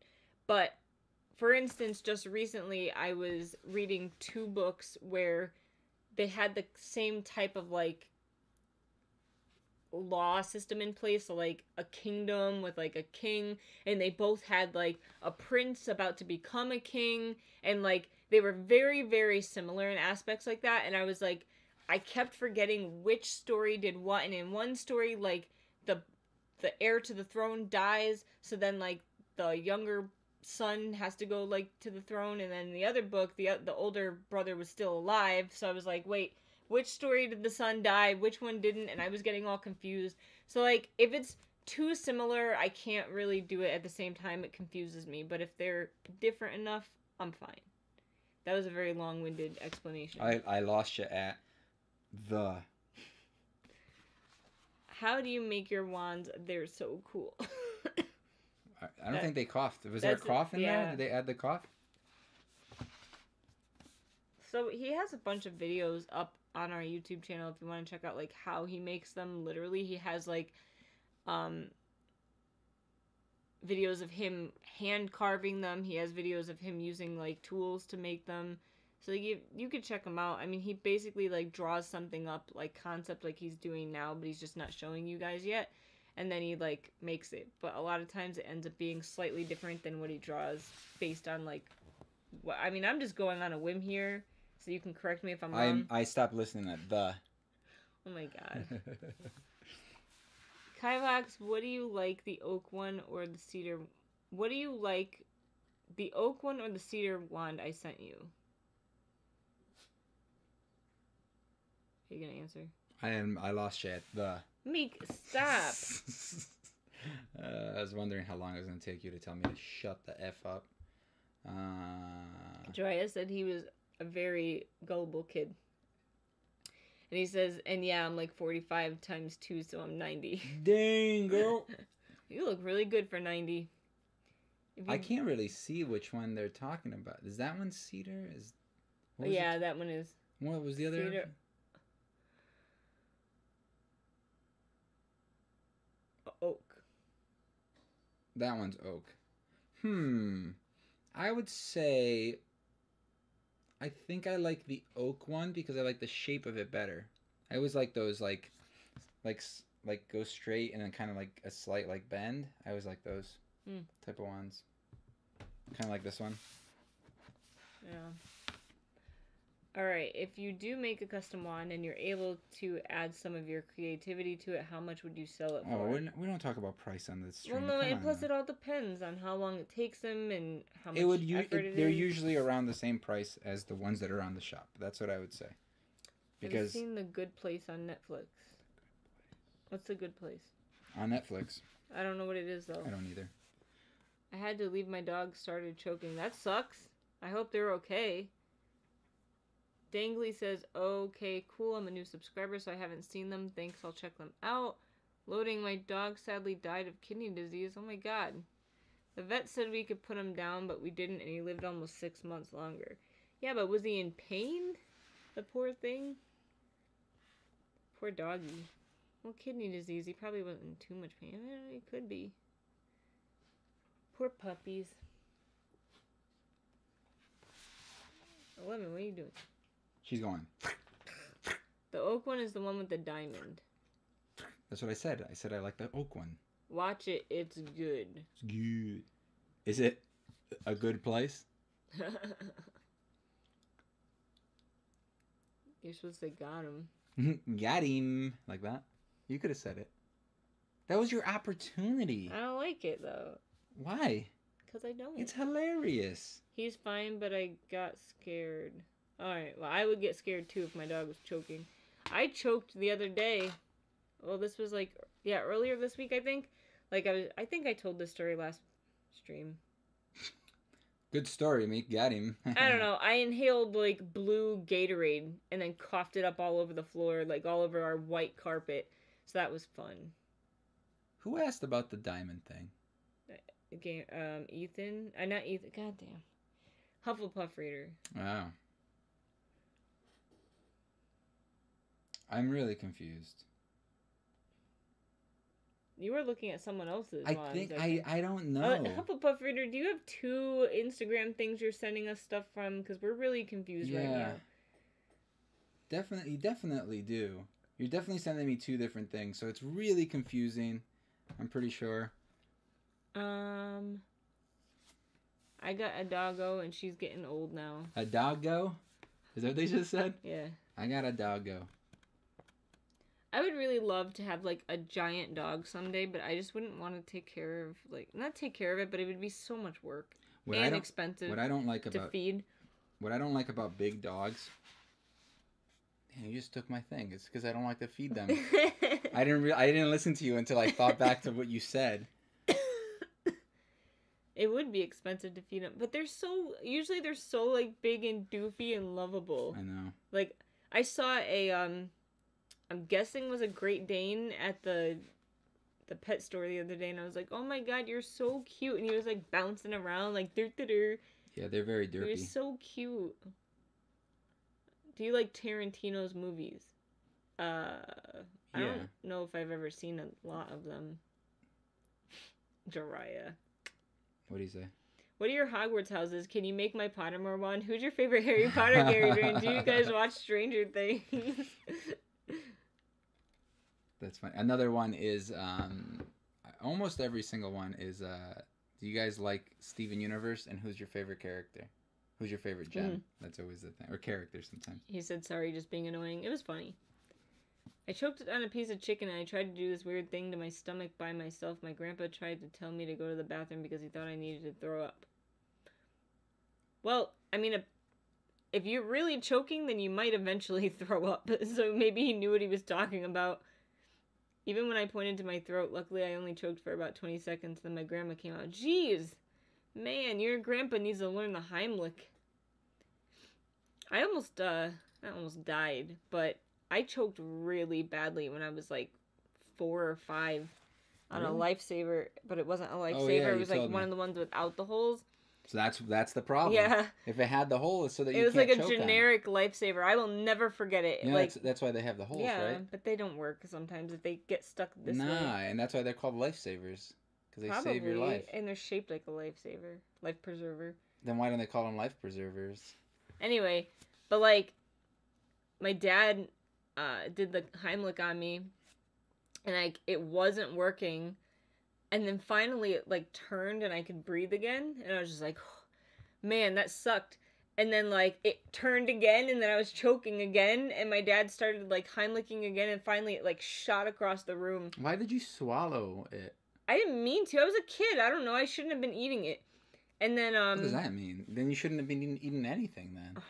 But for instance, just recently I was reading 2 books where they had the same type of like law system in place, so like a kingdom with like a king, and they both had like a prince about to become a king, and like they were very, very similar in aspects like that. And I was like, I kept forgetting which story did what, and in one story like the heir to the throne dies, so then like the younger son has to go like to the throne, and then in the other book the older brother was still alive. So I was like, wait, which story did the son die, which one didn't? And I was getting all confused. So like if it's too similar, I can't really do it at the same time. It confuses me. But if they're different enough, I'm fine. That was a very long-winded explanation. I lost you at the. How do you make your wands? They're so cool. I don't think they coughed. Was there a cough in there? Did they add the cough? So he has a bunch of videos up on our YouTube channel if you want to check out like how he makes them. Literally, he has like videos of him hand carving them. He has videos of him using like tools to make them. So you could check him out. I mean, he basically like draws something up like concept like he's doing now, but he's just not showing you guys yet. And then he like makes it. But a lot of times it ends up being slightly different than what he draws based on like what I mean, I'm just going on a whim here, so you can correct me if I'm wrong. I stopped listening at the. Oh my god. Kivox, what do you like, the oak one or the cedar? What do you like, the oak one or the cedar wand I sent you? Are you gonna answer? I lost you at the. Meek, stop. I was wondering how long it was going to take you to tell me to shut the F up. Jiraiya said he was a very gullible kid. And he says, and yeah, I'm like 45 times 2, so I'm 90. Dang, girl. You look really good for 90. I can't really see which one they're talking about. Is that one cedar? Yeah, that one is. What was the other? Cedar. Oak. That one's oak. I would say I think I like the oak one because I like the shape of it better. I always like those like go straight and then kind of like a slight like bend. I always like those type of ones. Kind of like this one. Yeah. All right. If you do make a custom wand and you're able to add some of your creativity to it, how much would you sell it for? Oh, we don't talk about price on this stream. Well, no, and plus it all depends on how long it takes them and how much effort it is. They're usually around the same price as the ones that are on the shop. That's what I would say. Because I've seen The Good Place on Netflix. What's The Good Place? On Netflix. I don't know what it is, though. I don't either. I had to leave my dog started choking. That sucks. I hope they're okay. Dangly says, okay, cool. I'm a new subscriber, so I haven't seen them. Thanks, I'll check them out. Loading, my dog sadly died of kidney disease. Oh my god. The vet said we could put him down, but we didn't, and he lived almost 6 months longer. Yeah, but was he in pain? The poor thing? Poor doggy. Well, kidney disease, he probably wasn't in too much pain. I mean, he could be. Poor puppies. 11, what are you doing? She's going. The oak one is the one with the diamond. That's what I said. I said I like the oak one. Watch it. It's good. It's good. Is it a good place? You're supposed to say got him. Got him. Like that? You could have said it. That was your opportunity. I don't like it, though. Why? Because I don't. It's hilarious. He's fine, but I got scared. Alright, well, I would get scared, too, if my dog was choking. I choked the other day. Well, this was, like, yeah, earlier this week, I think. Like, I think I told this story last stream. Good story, Meek. Got him. I don't know. I inhaled, like, blue Gatorade and then coughed it up all over the floor, like, all over our white carpet. So that was fun. Who asked about the diamond thing? Ethan? Not Ethan. Goddamn. Hufflepuff reader. Wow. I'm really confused. You were looking at someone else's. I don't know. Hufflepuff reader, do you have 2 Instagram things you're sending us stuff from? Because we're really confused right now. Definitely do. You're definitely sending me 2 different things, so it's really confusing. I'm pretty sure. I got a doggo, and she's getting old now. A doggo? Is that what they just said? Yeah. I got a doggo. I would really love to have, like, a giant dog someday, but I just wouldn't want to take care of, like, not take care of it, but it would be so much work. And expensive to feed. What I don't like about big dogs... Man, you just took my thing. It's because I don't like to feed them. I didn't listen to you until I thought back to what you said. It would be expensive to feed them, but usually they're so like big and doofy and lovable. I know. Like I saw a I'm guessing was a Great Dane at the pet store the other day, and I was like, oh my god, you're so cute, and he was like bouncing around like dur-dur-dur. Yeah, they're very derpy. They're so cute. Do you like Tarantino's movies? I don't know if I've ever seen a lot of them. Jiraiya. What do you say? What are your Hogwarts houses? Can you make my Pottermore one? Who's your favorite Harry Potter character? And do you guys watch Stranger Things? That's fine. Another one is almost every single one is do you guys like Steven Universe? And who's your favorite character? Who's your favorite gem? Mm-hmm. That's always the thing. Or character sometimes. He said sorry, just being annoying. It was funny. I choked on a piece of chicken and I tried to do this weird thing to my stomach by myself. My grandpa tried to tell me to go to the bathroom because he thought I needed to throw up. Well, I mean, if you're really choking, then you might eventually throw up. So maybe he knew what he was talking about. Even when I pointed to my throat, luckily I only choked for about 20 seconds. Then my grandma came out. Jeez, man, your grandpa needs to learn the Heimlich. I almost died, but I choked really badly when I was like 4 or 5 on a lifesaver, but it wasn't a lifesaver. Oh, yeah, it was like one of the ones without the holes. So that's the problem. Yeah. If it had the hole, it's so that you can't choke. It was like a generic lifesaver. I will never forget it. Yeah, like that's why they have the holes, right? Yeah, but they don't work sometimes if they get stuck this way. Nah, and that's why they're called lifesavers. Because they save your life. And they're shaped like a lifesaver. Life preserver. Then why don't they call them life preservers? Anyway, but like, my dad did the Heimlich on me, and like it wasn't working, and then finally it like turned and I could breathe again, and I was just like, oh, man, that sucked. And then like it turned again, and then I was choking again, and my dad started like Heimliching again, and finally it like shot across the room. Why did you swallow it? I didn't mean to. I was a kid. I don't know. I shouldn't have been eating it. And then What does that mean? Then you shouldn't have been eating anything then.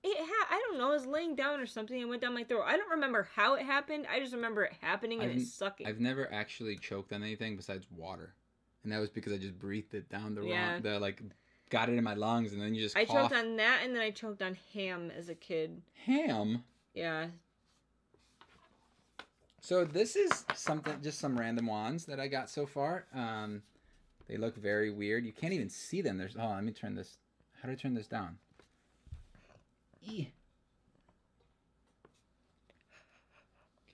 I don't know. I was laying down or something and went down my throat. I don't remember how it happened. I just remember it happening and it sucking. I've never actually choked on anything besides water, and that was because I just breathed it down got it in my lungs, and then you just cough. I choked on that, and then I choked on ham as a kid. Ham? Yeah. So this is just some random wands that I got so far. They look very weird. You can't even see them. Let me turn this. How do I turn this down? Can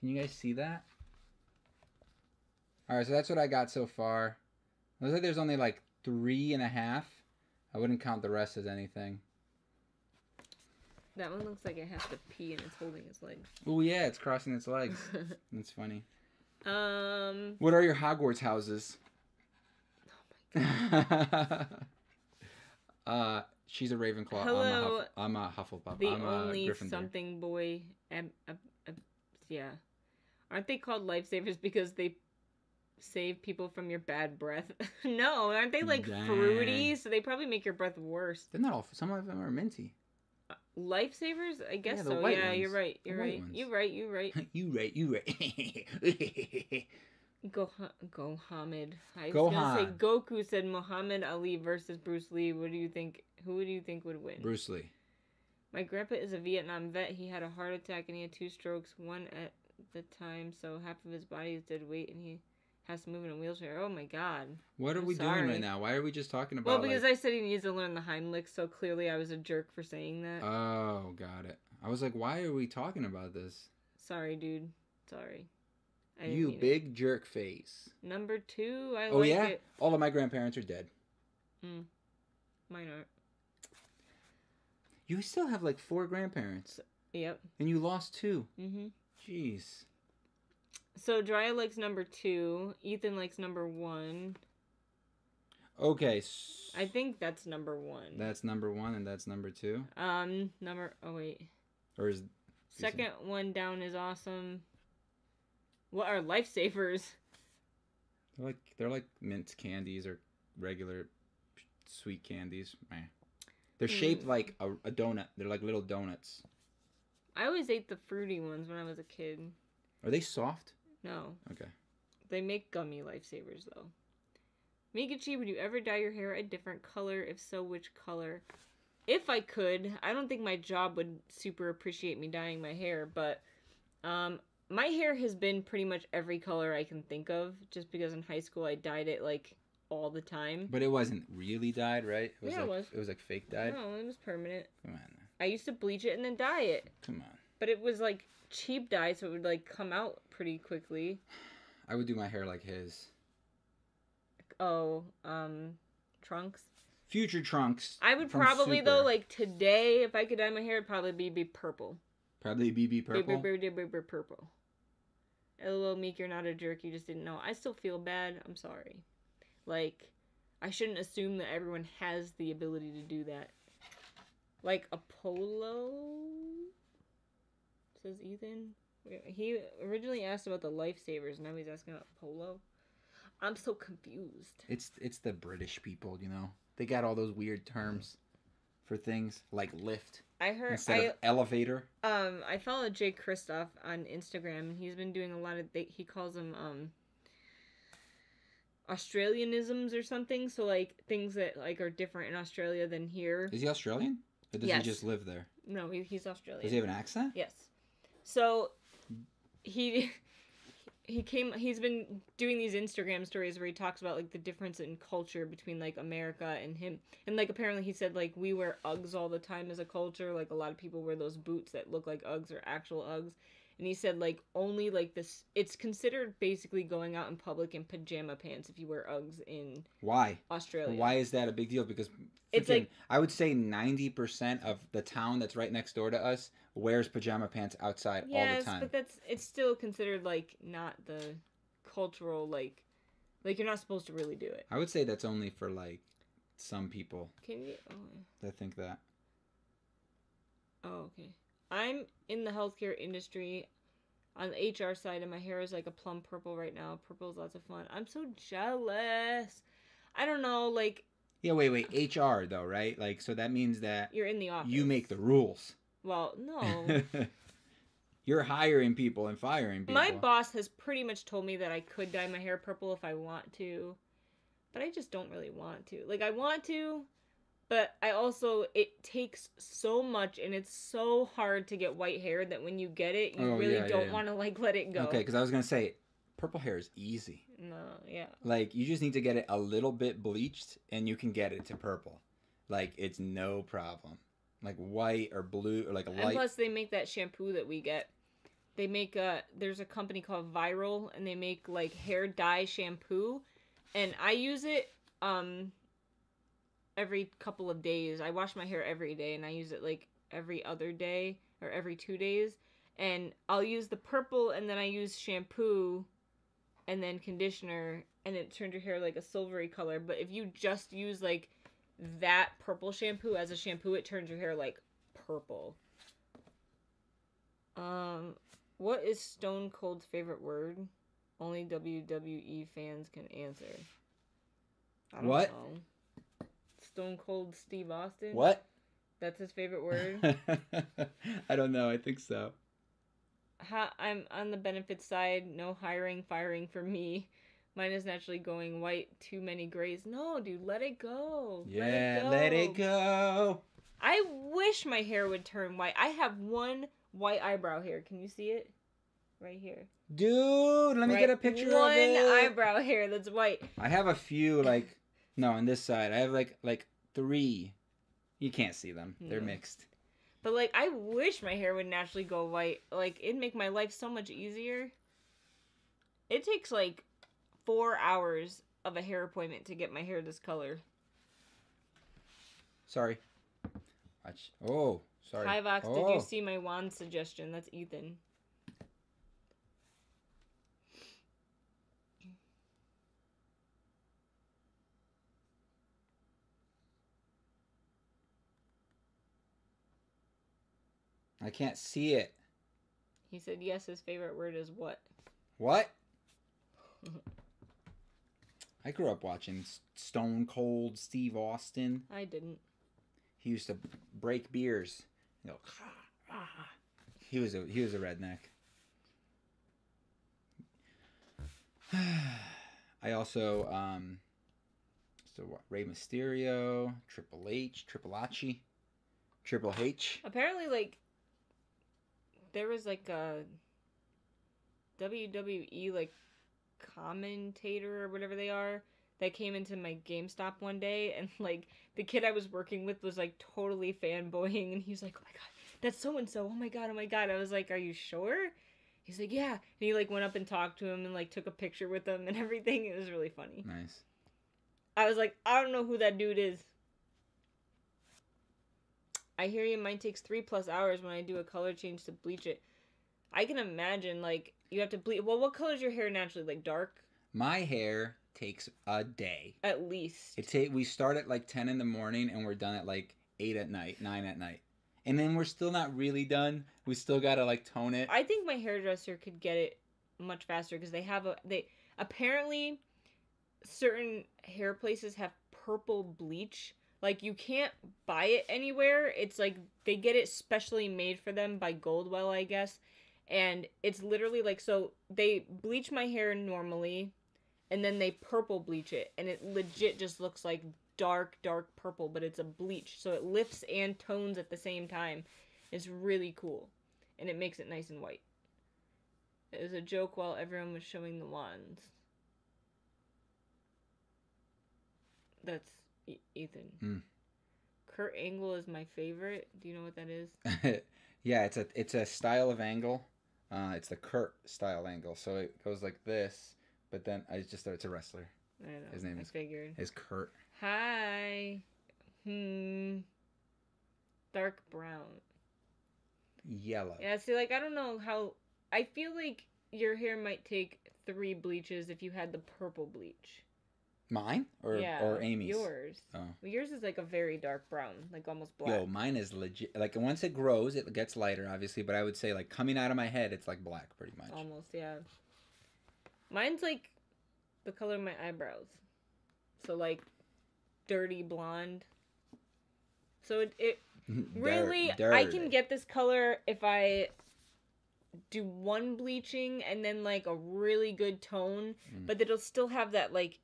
you guys see that? Alright, so that's what I got so far. Looks like there's only like 3.5. I wouldn't count the rest as anything. That one looks like it has to pee and it's holding its legs. Oh yeah, it's crossing its legs. That's funny. What are your Hogwarts houses? Oh my god. She's a Ravenclaw. Hello. I'm a Hufflepuff. The I'm only a Gryffindor. something boy. Yeah. Aren't they called lifesavers because they save people from your bad breath? No, aren't they like fruity? So they probably make your breath worse. They're not all. Some of them are minty. Lifesavers? I guess so. Yeah, ones. You're right. You're right. You're right. You're right. You right. Gohammed. I was gonna say Goku said Muhammad Ali versus Bruce Lee. What do you think? Who do you think would win? Bruce Lee. My grandpa is a Vietnam vet. He had a heart attack and he had 2 strokes, one at the time, so half of his body is dead weight and he has to move in a wheelchair. Oh my god. What are we doing right now? Why are we just talking about? Well, because I said he needs to learn the Heimlich, so clearly I was a jerk for saying that. Oh, got it. I was like, why are we talking about this? Sorry, dude. Sorry. You big jerk face. Number 2, I like it. All of my grandparents are dead. Mine aren't. You still have like 4 grandparents. Yep. And you lost 2. Mm-hmm. Jeez. So Dry likes number 2. Ethan likes number 1. Okay. I think that's number 1. That's number 1 and that's number 2? Oh wait. Or is... Second one down is awesome. What are lifesavers? They're like mint candies or regular sweet candies. They're shaped like a donut. They're like little donuts. I always ate the fruity ones when I was a kid. Are they soft? No. Okay. They make gummy lifesavers though. Meekachii, would you ever dye your hair a different color? If so, which color? If I could. I don't think my job would super appreciate me dyeing my hair, but my hair has been pretty much every color I can think of, just because in high school I dyed it like all the time. But it wasn't really dyed, right? It was it was like fake dyed? No, it was permanent. Come on. I used to bleach it and then dye it. Come on. But it was like cheap dye, so it would like come out pretty quickly. I would do my hair like his. Oh, Trunks? Future Trunks. I would probably, though, like today, if I could dye my hair, it'd probably be purple. Probably BB purple? Purple. LOL, Meek, you're not a jerk. You just didn't know. I still feel bad. I'm sorry. Like, I shouldn't assume that everyone has the ability to do that. Like, a polo? Says Ethan. He originally asked about the lifesavers, now he's asking about polo. I'm so confused. It's the British people, you know. They got all those weird terms for things like lift. I heard instead of elevator. I follow Jay Kristoff on Instagram, and he's been doing a lot of he calls them Australianisms or something. So like things that like are different in Australia than here. Is he Australian? Or does he just live there? No, he's Australian. Does he have an accent? Yes. So he's been doing these Instagram stories where he talks about like the difference in culture between like America and him, and like apparently he said like we wear Uggs all the time as a culture, like a lot of people wear those boots that look like Uggs or actual Uggs, And he said, like, only, like, this... It's considered basically going out in public in pajama pants if you wear Uggs in Australia. Why is that a big deal? Because it's like... I would say 90% of the town that's right next door to us wears pajama pants outside all the time. Yes, but it's still considered, like, not the cultural, like, you're not supposed to really do it. I would say that's only for, like, some people. Can you... I think that. Oh, okay. I'm in the healthcare industry on the HR side, and my hair is like a plum purple right now. Purple is lots of fun. I'm so jealous. I don't know, like... Yeah, wait. HR, though, right? Like, so that means that... You're in the office. You make the rules. Well, no. You're hiring people and firing people. My boss has pretty much told me that I could dye my hair purple if I want to. But I just don't really want to. Like, I want to... But I also, it takes so much, and it's so hard to get white hair that when you get it, you really don't want to, like, let it go. Okay, because I was going to say, purple hair is easy. No, yeah. Like, you just need to get it a little bit bleached, and you can get it to purple. Like, it's no problem. Like, white or blue, or like a light. And plus, they make that shampoo that we get. They make there's a company called Viral, and they make, like, hair dye shampoo. And I use it, every couple of days. I wash my hair every day, and I use it like every other day or every 2 days. And I'll use the purple, and then I use shampoo and then conditioner, and it turns your hair like a silvery color. But if you just use like that purple shampoo as a shampoo, it turns your hair like purple. What is Stone Cold's favorite word? Only WWE fans can answer. I don't know. Stone Cold Steve Austin? What? That's his favorite word? I don't know. I think so. I'm on the benefits side. No hiring, firing for me. Mine is naturally going white. Too many grays. No, dude, let it go. Yeah, let it go. I wish my hair would turn white. I have one white eyebrow hair. Can you see it? Right here. Dude, let me get a picture of it. One eyebrow hair that's white. I have a few, like... No, on this side. I have, like 3. You can't see them. They're mixed. But, like, I wish my hair would naturally go white. Like, it'd make my life so much easier. It takes, like, 4 hours of a hair appointment to get my hair this color. Sorry. Watch. Oh, sorry. Kivox, did you see my wand suggestion? That's Ethan. I can't see it. He said yes, his favorite word is what? What? I grew up watching Stone Cold Steve Austin. I didn't. He used to break beers. You know, he was a redneck. I also Rey Mysterio, Triple H. Apparently, like, there was like a WWE like commentator or whatever they are that came into my GameStop one day, and like the kid I was working with was like totally fanboying, and he's like, "Oh my god, that's so and so! Oh my god!" I was like, "Are you sure?" He's like, "Yeah," and he like went up and talked to him and like took a picture with him and everything. It was really funny. Nice. I was like, I don't know who that dude is. I hear you. Mine takes 3+ hours when I do a color change to bleach it. I can imagine, like, you have to bleach. Well, what color is your hair naturally? Like, dark? My hair takes a day. At least. We start at, like, 10 in the morning, and we're done at, like, 8 at night, 9 at night. And then we're still not really done. We still gotta, like, tone it. I think my hairdresser could get it much faster, because they apparently, certain hair places have purple bleach. Like, you can't buy it anywhere. It's like, they get it specially made for them by Goldwell, I guess. And it's literally like, so they bleach my hair normally, and then they purple bleach it. And it legit just looks like dark purple, but it's a bleach. So it lifts and tones at the same time. It's really cool. And it makes it nice and white. It was a joke while everyone was showing the wands. That's Ethan. Kurt Angle is my favorite. Do you know what that is? Yeah, it's a style of angle It's the Kurt style angle, so it goes like this. But then I just thought it's a wrestler. I know. His name is Kurt. Hi. Dark brown. Yellow. Yeah, see, like, I don't know how... I feel like your hair might take 3 bleaches if you had the purple bleach. Mine? Or Amy's? Yours. Oh. Well, yours is like a very dark brown, like almost black. Yo, mine is legit. Like, once it grows, it gets lighter, obviously, but I would say, like, coming out of my head, it's like black, pretty much. Almost, yeah. Mine's like the color of my eyebrows. So, like, dirty blonde. So, it really, I can get this color if I do one bleaching and then, like, a really good tone, but it'll still have that, like,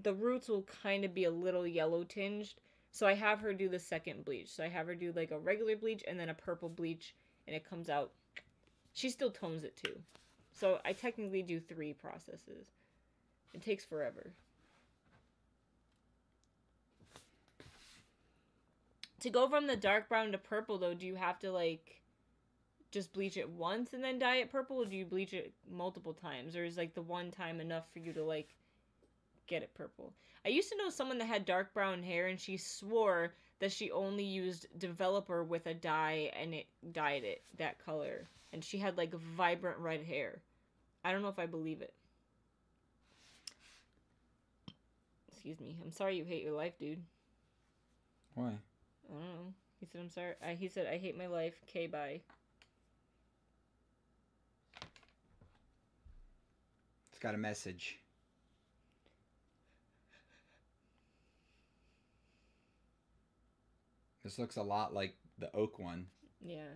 the roots will kind of be a little yellow tinged. So I have her do the second bleach. So I have her do like a regular bleach and then a purple bleach, and it comes out. She still tones it too. So I technically do 3 processes. It takes forever. To go from the dark brown to purple though, do you have to like just bleach it once and then dye it purple, or do you bleach it multiple times? Or is like the one time enough for you to like get it purple? I used to know someone that had dark brown hair, and she swore that she only used developer with a dye and it dyed it that color, and she had like vibrant red hair. I don't know if I believe it. Excuse me. I'm sorry you hate your life, dude. Why? I don't know. He said I'm sorry. He said I hate my life. Okay, bye. It's got a message. This looks a lot like the oak one. Yeah.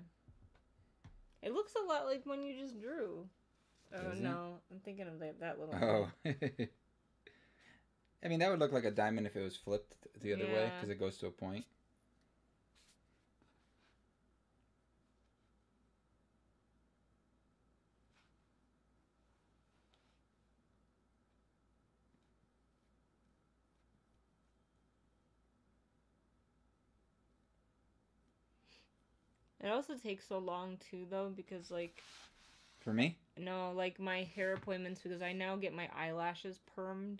It looks a lot like one you just drew. Oh, no. I'm thinking of that little one. I mean, that would look like a diamond if it was flipped the other way, because it goes to a point. It also takes so long too, though, because like. For me? No, like my hair appointments, because I now get my eyelashes permed.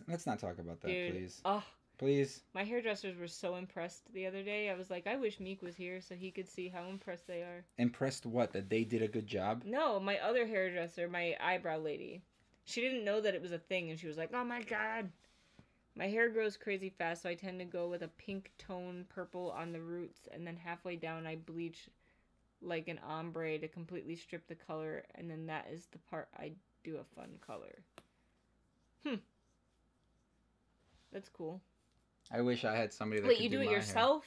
Let's not talk about that, dude, please. Oh, please. My hairdressers were so impressed the other day. I was like, I wish Meek was here so he could see how impressed they are. Impressed what? That they did a good job? No, my other hairdresser, my eyebrow lady. She didn't know that it was a thing, and she was like, oh my god. My hair grows crazy fast, so I tend to go with a pink tone purple on the roots, and then halfway down I bleach like an ombre to completely strip the color, and then that is the part I do a fun color. That's cool. I wish I had somebody that Wait, could you do it my yourself?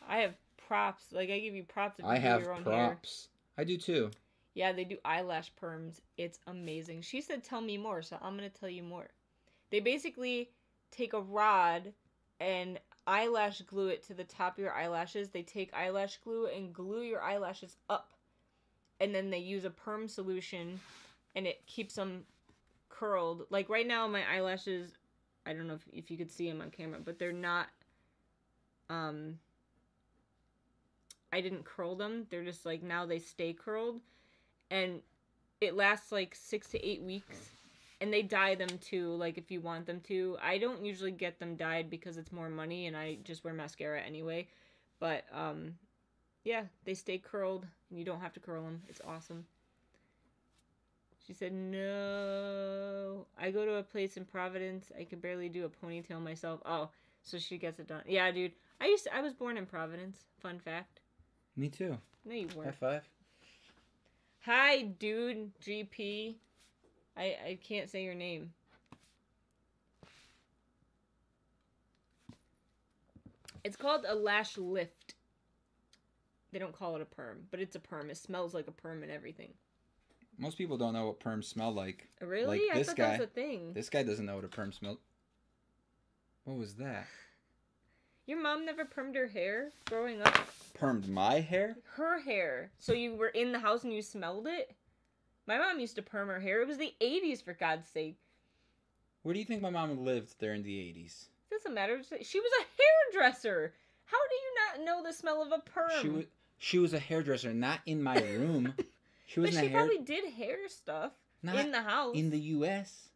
Hair. I have props. Like, I give you props if you do your own hair. I have props. I do too. Yeah, they do eyelash perms. It's amazing. She said tell me more, so I'm going to tell you more. They basically take a rod and eyelash glue it to the top of your eyelashes. They take eyelash glue and glue your eyelashes up. And then they use a perm solution, and it keeps them curled. Like, right now, my eyelashes, I don't know if you could see them on camera, but they're not, I didn't curl them. They're just, like, now they stay curled. And it lasts, like, 6 to 8 weeks. And they dye them, too, like, if you want them to. I don't usually get them dyed because it's more money, and I just wear mascara anyway. But, yeah, they stay curled, and you don't have to curl them. It's awesome. She said, no. I go to a place in Providence. I could barely do a ponytail myself. Oh, so she gets it done. Yeah, dude. I was born in Providence. Fun fact. Me too. No, you weren't. High five. Hi, dude. GP. I can't say your name. It's called a lash lift. They don't call it a perm, but it's a perm. It smells like a perm and everything. Most people don't know what perms smell like. Really? Like I thought that was a thing. This guy doesn't know what a perm smells. What was that? Your mom never permed her hair growing up? Permed my hair? Her hair. So you were in the house and you smelled it? My mom used to perm her hair. It was the 80s, for God's sake. Where do you think my mom lived during the 80s? Doesn't matter. She was a hairdresser. How do you not know the smell of a perm? She was a hairdresser, not in my room. She was. But she probably did hair stuff in the house. In the U.S.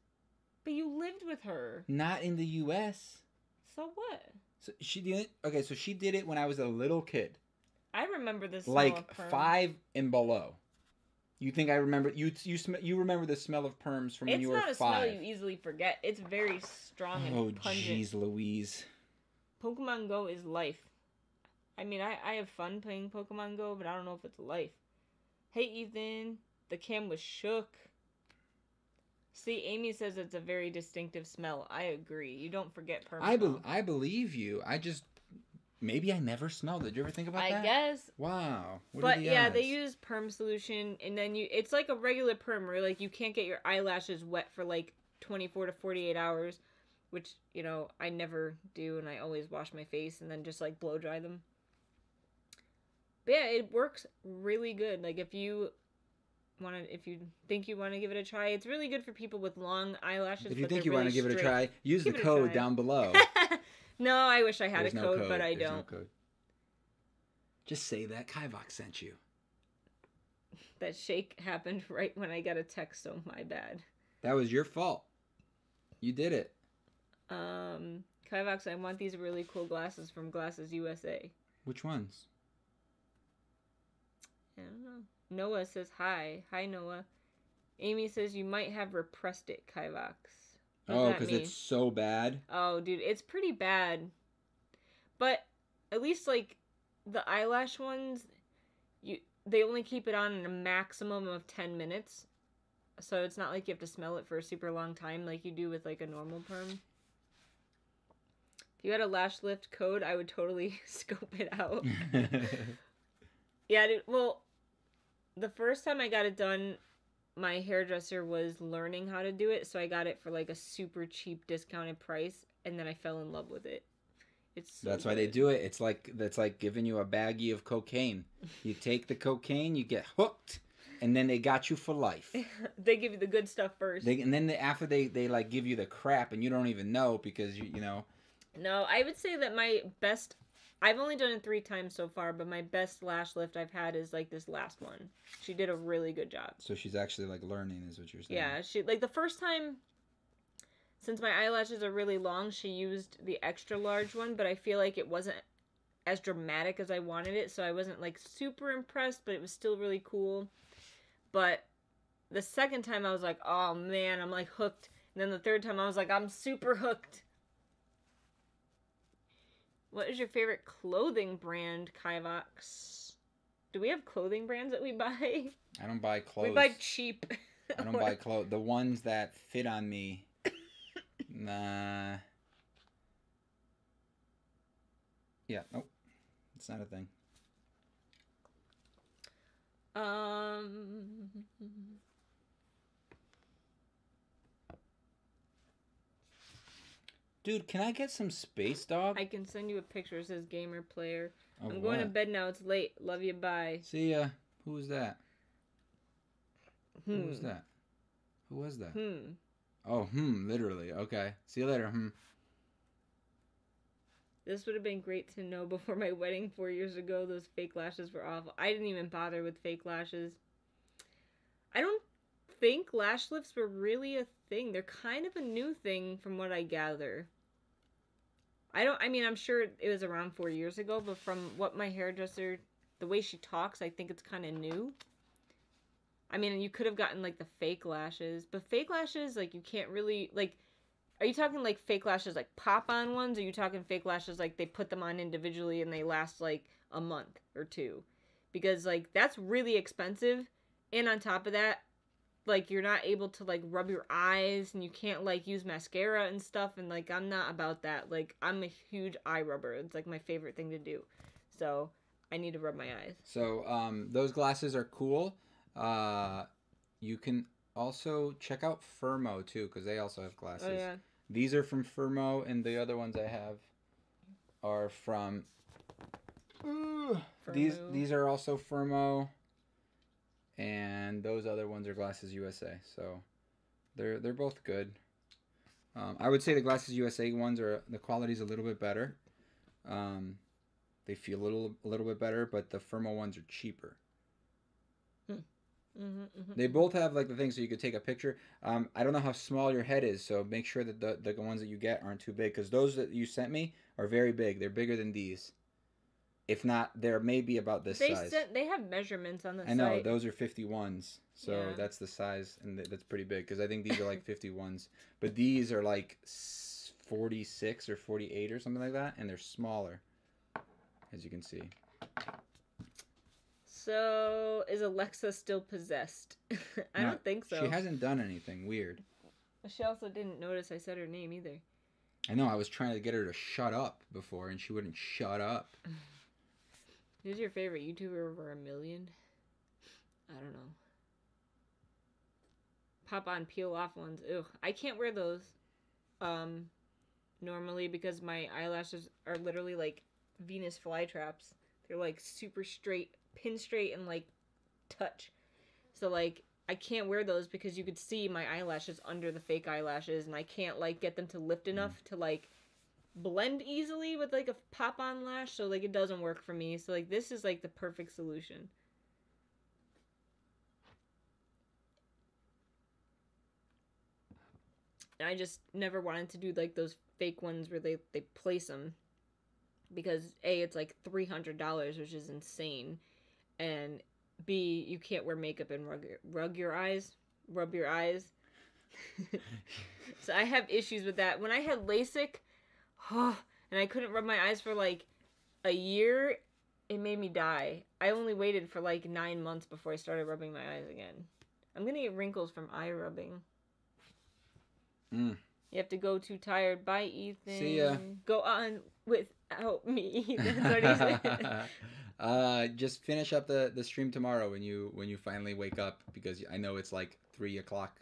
But you lived with her. Not in the U.S. So what? So she did. Okay, so she did it when I was a little kid. I remember this. Like 5 and below. You think I remember? You remember the smell of perms from when you were 5? It's not a smell you easily forget. It's very strong and pungent. Oh, jeez Louise. Pokemon Go is life. I mean, I have fun playing Pokemon Go, but I don't know if it's life. Hey, Ethan. The cam was shook. See, Amy says it's a very distinctive smell. I agree. You don't forget perm smell. I believe you. I just... Maybe I never smelled it. Did you ever think about that? I guess. Wow. But yeah, they use perm solution, and then it's like a regular perm where like you can't get your eyelashes wet for like 24 to 48 hours, which, you know, I never do, and I always wash my face and then just like blow dry them. But yeah, it works really good. Like if you think you want to give it a try, it's really good for people with long eyelashes. If you think you want to give it a try, use the code down below. No, I wish I had a code, but I don't. No code. Just say that Kivox sent you. That shake happened right when I got a text, so my bad. That was your fault. You did it. Kivox, I want these really cool glasses from Glasses USA. Which ones? I don't know. Noah says hi. Hi, Noah. Amy says you might have repressed it, Kivox. Oh, because it's so bad? Oh, dude, it's pretty bad. But at least, like, the eyelash ones, they only keep it on in a maximum of 10 minutes. So it's not like you have to smell it for a super long time like you do with, like, a normal perm. If you had a lash lift code, I would totally scope it out. Yeah, dude, well, the first time I got it done... My hairdresser was learning how to do it, so I got it for like a super cheap discounted price, and then I fell in love with it. That's why they do it. That's like giving you a baggie of cocaine. You take the cocaine, you get hooked, and then they got you for life. They give you the good stuff first. And then after they like give you the crap, and you don't even know because you know. No, I would say that my best... I've only done it 3 times so far, but my best lash lift I've had is like this last one. She did a really good job. So she's actually like learning, is what you're saying. Yeah, she like the first time, since my eyelashes are really long, she used the extra large one, but I feel like it wasn't as dramatic as I wanted it, so I wasn't like super impressed, but it was still really cool. But the second time I was like, oh man, I'm like hooked. And then the third time I was like, I'm super hooked. What is your favorite clothing brand, Kivox? Do we have clothing brands that we buy? I don't buy clothes. We buy cheap. I don't buy clothes. The ones that fit on me, nah. Yeah, nope. It's not a thing. Dude, can I get some Space Dog? I can send you a picture. It says gamer player. Oh, I'm going to bed now. It's late. Love you. Bye. See ya. Who was that? Who was that? Who was that? Oh, literally. Okay. See you later. This would have been great to know before my wedding 4 years ago. Those fake lashes were awful. I didn't even bother with fake lashes. I don't think lash lifts were really a thing. They're kind of a new thing from what I gather. I'm sure it was around 4 years ago, but from what my hairdresser, the way she talks, I think it's kind of new. I mean, you could have gotten, like, the fake lashes, but fake lashes, like, you can't really, like, are you talking, like, fake lashes, like, pop-on ones, or are you talking fake lashes, like, they put them on individually and they last, like, a month or 2? Because, like, that's really expensive, and on top of that, like, you're not able to, like, rub your eyes, and you can't, like, use mascara and stuff, and, like, I'm not about that. Like, I'm a huge eye rubber. It's, like, my favorite thing to do. So, I need to rub my eyes. So, those glasses are cool. You can also check out Firmo, too, because they also have glasses. Oh, yeah. These are from Firmo, and the other ones I have are from... These are also Firmo. And those other ones are Glasses USA, so they're both good. I would say the Glasses USA ones the quality's a little bit better. They feel a little bit better, but the Firmo ones are cheaper. They both have like the thing so you could take a picture. I don't know how small your head is, so make sure that the ones that you get aren't too big, because those that you sent me are very big. They're bigger than these. If not, they're maybe about this size. They have measurements on the site. I know, those are 51s, so yeah. that's the size, and that's pretty big, because I think these are like 51s. But these are like 46 or 48 or something like that, and they're smaller, as you can see. So, is Alexa still possessed? I don't think so. She hasn't done anything weird. She also didn't notice I said her name either. I know, I was trying to get her to shut up before, and she wouldn't shut up. Who's your favorite YouTuber over 1 million? I don't know. Pop on, peel off ones. Ugh, I can't wear those normally because my eyelashes are literally like Venus flytraps. They're like super straight, pin straight, and like touch. So like I can't wear those because you could see my eyelashes under the fake eyelashes, and I can't like get them to lift enough to like blend easily with like a pop on lash, so like it doesn't work for me. So like this is like the perfect solution. And I just never wanted to do like those fake ones where they place them, because A, it's like $300, which is insane, and B, you can't wear makeup and rub your eyes. So I have issues with that. When I had LASIK, and I couldn't rub my eyes for like a year, it made me die. I only waited for like 9 months before I started rubbing my eyes again. I'm gonna get wrinkles from eye rubbing. You have to go too tired. Bye, Ethan. See ya. Go on without me. That's what he said. Just finish up the stream tomorrow when you finally wake up, because I know it's like 3 o'clock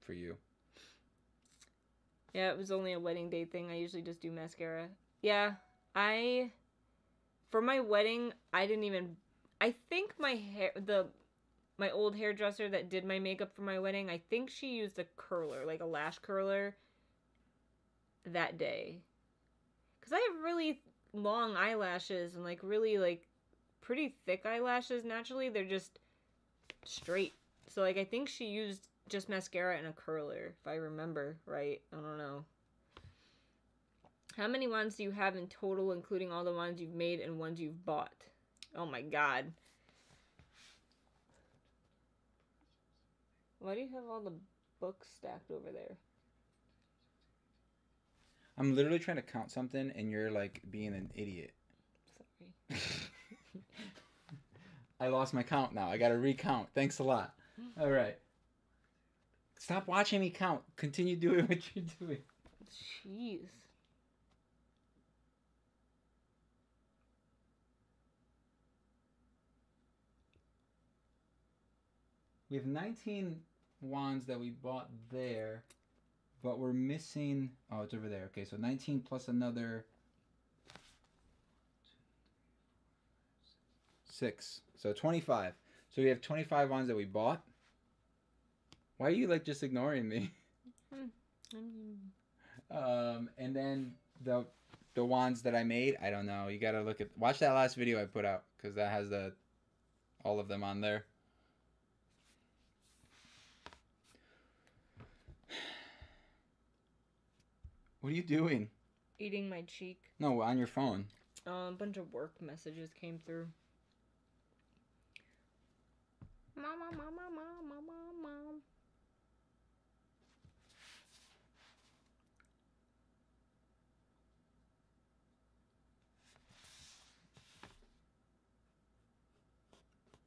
for you. Yeah, it was only a wedding day thing. I usually just do mascara. Yeah, for my wedding, I think my old hairdresser that did my makeup for my wedding, I think she used a curler, like a lash curler, that day. Because I have really long eyelashes and like really like pretty thick eyelashes naturally. They're just straight. So like I think she used just mascara and a curler, if I remember right. I don't know. How many wands do you have in total, including all the ones you've made and ones you've bought? Oh my god. Why do you have all the books stacked over there? I'm literally trying to count something, and you're like being an idiot. Sorry. I lost my count now. I gotta recount. Thanks a lot. All right. Stop watching me count. Continue doing what you're doing. Jeez. We have 19 wands that we bought there, but we're missing... Oh, it's over there. Okay, so 19 plus another... 6. So 25. So we have 25 wands that we bought. Why are you, like, just ignoring me? And then the wands that I made, I don't know. You gotta look at... Watch that last video I put out, because that has all of them on there. What are you doing? Eating my cheek. No, on your phone. A bunch of work messages came through. Mama.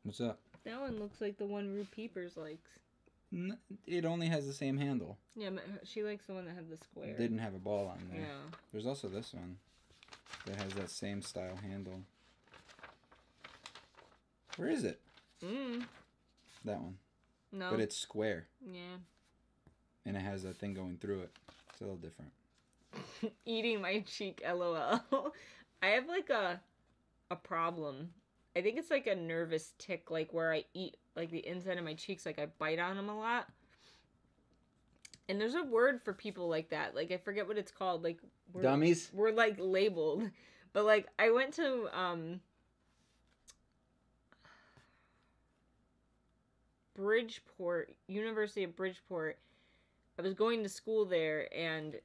What's up? That one looks like the one Rue Peepers likes. It only has the same handle. Yeah, but she likes the one that had the square. Didn't have a ball on there. Yeah. There's also this one that has that same style handle. Where is it? That one. No. But it's square. Yeah. And it has a thing going through it. It's a little different. Eating my cheek, LOL. I have like a problem. I think it's like a nervous tick, like where I eat like the inside of my cheeks, like I bite on them a lot. And there's a word for people like that. Like I forget what it's called. Like dummies? We're like labeled. But like I went to Bridgeport, University of Bridgeport. I was going to school there, and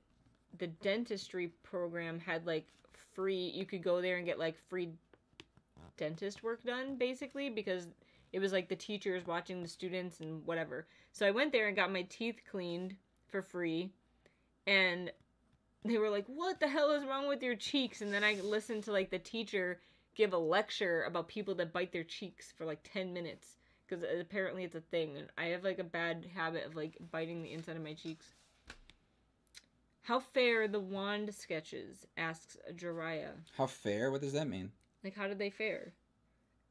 the dentistry program had like free, you could go there and get like free dentist work done, basically, because it was like the teachers watching the students and whatever. So I went there and got my teeth cleaned for free, and they were like, what the hell is wrong with your cheeks? And then I listened to like the teacher give a lecture about people that bite their cheeks for like 10 minutes, because apparently it's a thing, and I have like a bad habit of like biting the inside of my cheeks. How fair the wand sketches, asks Jiraiya. How fair? What does that mean? Like, how did they fare?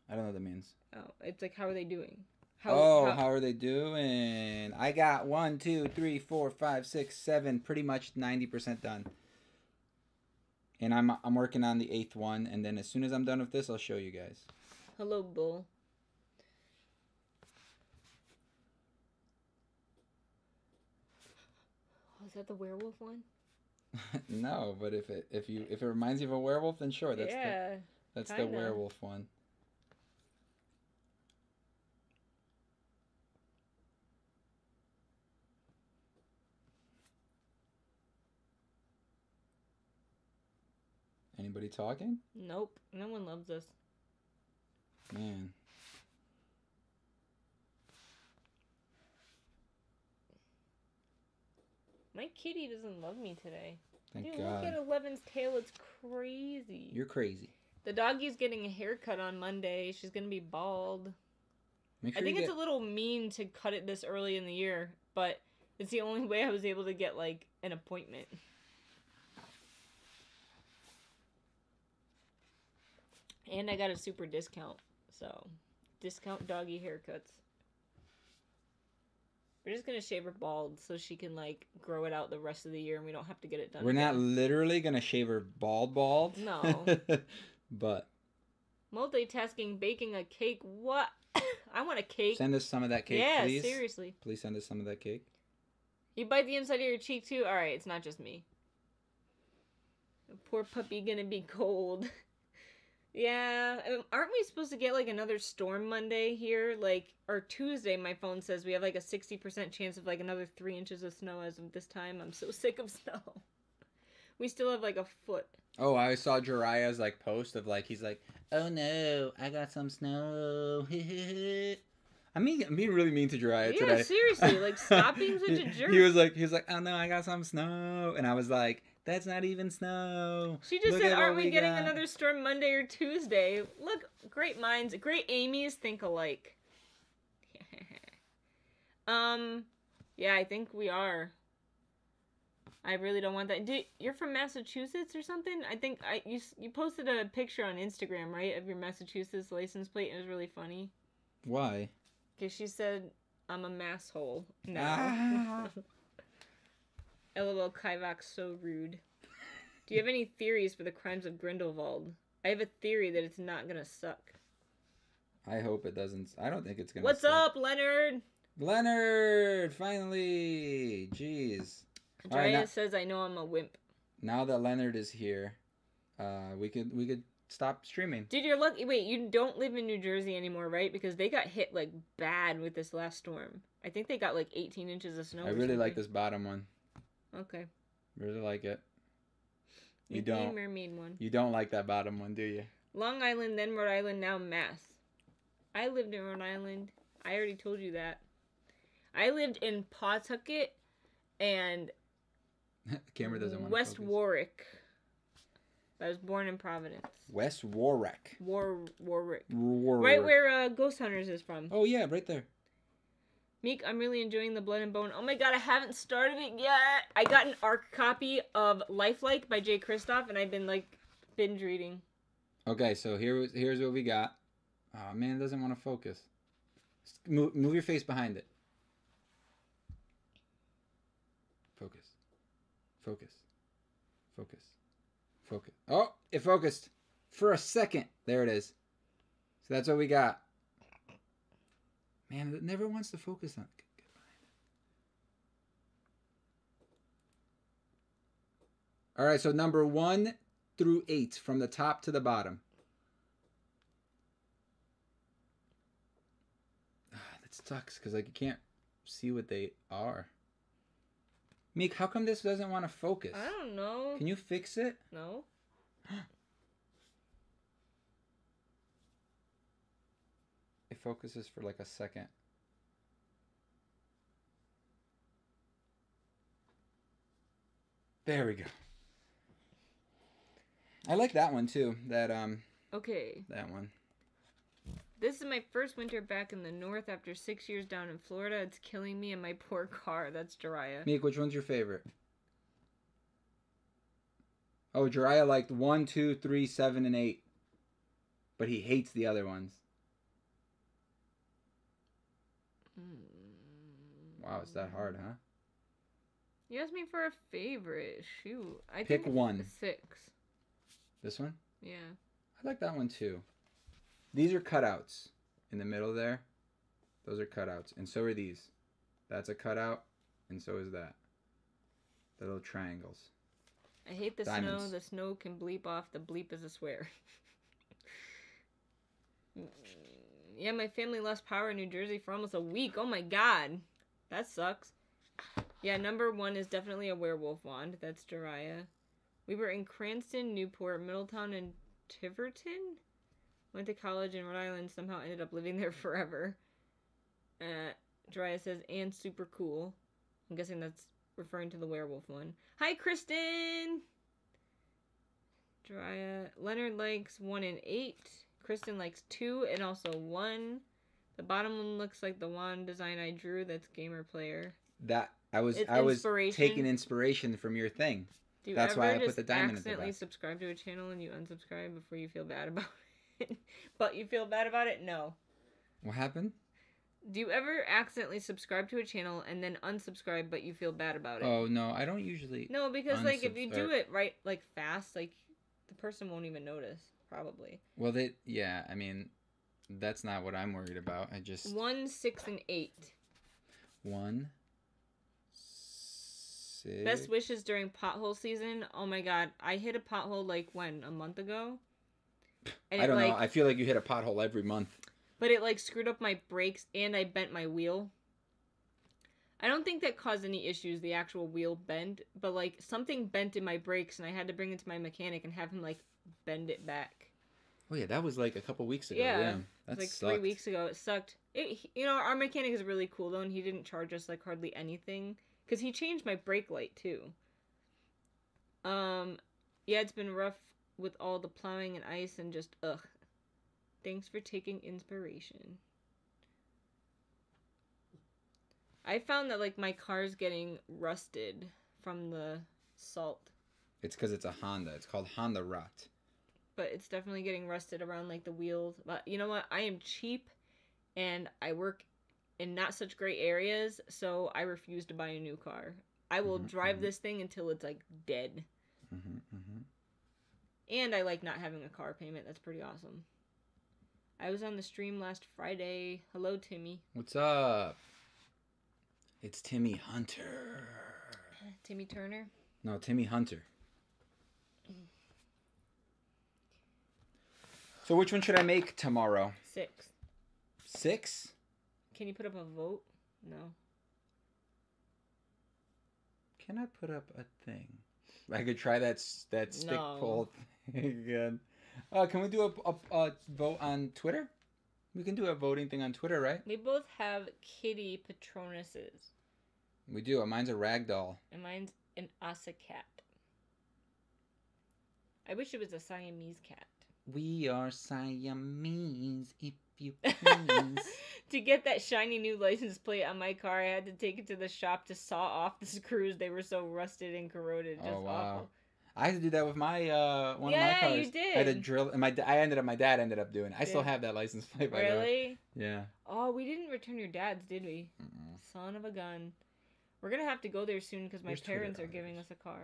I don't know what that means. Oh, it's like, how are they doing? How are they doing? I got 1, 2, 3, 4, 5, 6, 7, pretty much 90% done. And I'm working on the 8th one, and then as soon as I'm done with this, I'll show you guys. Hello, Bull. Oh, is that the werewolf one? No, but if it reminds you of a werewolf, then sure, that's kinda. the werewolf one. Anybody talking? Nope, no one loves us. Man. My kitty doesn't love me today. Thank Dude, God. look at 11's tail. It's crazy. You're crazy. The doggy's getting a haircut on Monday. She's going to be bald. Make sure I think it's a little mean to cut it this early in the year, but it's the only way I was able to get, like, an appointment. And I got a super discount, so discount doggy haircuts. We're just gonna shave her bald so she can like grow it out the rest of the year and we don't have to get it done. We're not literally gonna shave her bald. No. But multitasking, baking a cake. What? I want a cake. Send us some of that cake, please. Yeah, seriously. Please send us some of that cake. You bite the inside of your cheek too? Alright, it's not just me. Poor puppy gonna be cold. Yeah, aren't we supposed to get like another storm Monday here? Like, or Tuesday, my phone says we have like a 60% chance of like another 3 inches of snow as of this time. I'm so sick of snow. We still have like a foot. Oh, I saw Jiraiya's like post of like, he's like, oh no, I got some snow. I'm being really mean to Jiraiya today. Yeah, seriously, like stop being such a jerk. He was like, oh no, I got some snow. And I was like, that's not even snow. She just said, aren't we getting another storm Monday or Tuesday? Look, great minds, great Amy's think alike. Yeah, I think we are. I really don't want that. You're from Massachusetts or something? I think you posted a picture on Instagram, right, of your Massachusetts license plate. It was really funny. Why? Because she said, I'm a masshole now. LOL, Kivox, so rude. Do you have any theories for the crimes of Grindelwald? I have a theory that it's not gonna suck. I hope it doesn't. I don't think it's gonna What's suck. up, Leonard? Leonard! Finally! Jeez. Andrea says, I know I'm a wimp. Now that Leonard is here, we could stop streaming. Dude, you're lucky. Wait, you don't live in New Jersey anymore, right? Because they got hit, like, bad with this last storm. I think they got, like, 18 inches of snow. I really like this bottom one. Okay. Really like it. You Maybe don't. Mermaid one. You don't like that bottom one, do you? Long Island, then Rhode Island, now Mass. I lived in Rhode Island. I already told you that. I lived in Pawtucket and The camera doesn't want West to focus. Warwick. I was born in Providence. West Warwick. Warwick. Warwick. Right where Ghost Hunters is from. Oh yeah, right there. Meek, I'm really enjoying the Blood and Bone. Oh my god, I haven't started it yet. I got an ARC copy of Lifelike by Jay Kristoff, and I've been like binge reading. Okay, so here's what we got. Oh man, it doesn't want to focus. Move your face behind it. Focus. Focus. Focus. Focus. Oh, it focused. For a second. There it is. So that's what we got. Man, it never wants to focus on it. Get behind it. Alright, so number 1 through 8 from the top to the bottom. That sucks because like you can't see what they are. Meek, how come this doesn't want to focus? I don't know. Can you fix it? No. It focuses for like a second. There we go. I like that one too. Okay. That one. This is my first winter back in the north after 6 years down in Florida. It's killing me and my poor car. That's Jiraiya. Meek, which one's your favorite? Oh, Jiraiya liked 1, 2, 3, 7, and 8. But he hates the other ones. Wow, it's that hard, huh? You asked me for a favorite. Shoot. Pick one. 6. This one? Yeah. I like that one too. These are cutouts in the middle there. Those are cutouts. And so are these. That's a cutout. And so is that. The little triangles. I hate the Diamonds. snow. The snow can bleep off. The bleep is a swear. Yeah, my family lost power in New Jersey for almost a week. Oh my god. That sucks. Yeah, number 1 is definitely a werewolf wand. That's Jiraiya. We were in Cranston, Newport, Middletown, and Tiverton. Went to college in Rhode Island. Somehow ended up living there forever. Jiraiya says, and super cool. I'm guessing that's referring to the werewolf one. Hi, Kristen! Jiraiya. Leonard likes 1 and 8. Kristen likes 2 and also 1. The bottom one looks like the wand design I drew. That's Gamer Player. That I was taking inspiration from your thing. That's why I put the diamond at the back. Accidentally subscribe to a channel and you unsubscribe before you feel bad about it? But you feel bad about it? No. What happened? Do you ever accidentally subscribe to a channel and then unsubscribe but you feel bad about it? Oh, no. I don't usually. No, because like if you do it right, like fast, like the person won't even notice, probably. Well, yeah, I mean, that's not what I'm worried about. I just. 1, 6, and 8. 1, 6. Best wishes during pothole season. Oh my god, I hit a pothole like when? A month ago? And I don't know. I feel like you hit a pothole every month. But it like screwed up my brakes and I bent my wheel. I don't think that caused any issues, the actual wheel bend, but like something bent in my brakes and I had to bring it to my mechanic and have him like bend it back. Oh yeah, that was like a couple weeks ago. Yeah, that like sucked. 3 weeks ago. It sucked. Our mechanic is really cool though, and he didn't charge us like hardly anything. Because he changed my brake light, too. Yeah, it's been rough with all the plowing and ice and just, ugh. Thanks for taking inspiration. I found that, like, my car's getting rusted from the salt. It's because it's a Honda. It's called Honda Rot. But it's definitely getting rusted around, like, the wheels. But you know what? I am cheap, and I work in not such great areas, so I refuse to buy a new car. I will drive this thing until it's like dead. And I like not having a car payment. That's pretty awesome. I was on the stream last Friday. Hello, Timmy. What's up? It's Timmy Hunter. Timmy Turner? No, Timmy Hunter. So which one should I make tomorrow? 6. 6? Can you put up a vote? No. Can I put up a thing? I could try that stick pull thing again. Can we do a vote on Twitter? We can do a voting thing on Twitter, right? We both have kitty patronuses. We do. Mine's a ragdoll. And mine's an Asa cat. I wish it was a Siamese cat. We are Siamese, if you please. To get that shiny new license plate on my car, I had to take it to the shop to saw off the screws. They were so rusted and corroded. Just awful. I had to do that with my one of my cars. Yeah, you did. I had to drill, and my dad ended up doing it. I still have that license plate. By the way. Really? Yeah. Oh, we didn't return your dad's, did we? Son of a gun. We're gonna have to go there soon because my parents are giving us a car.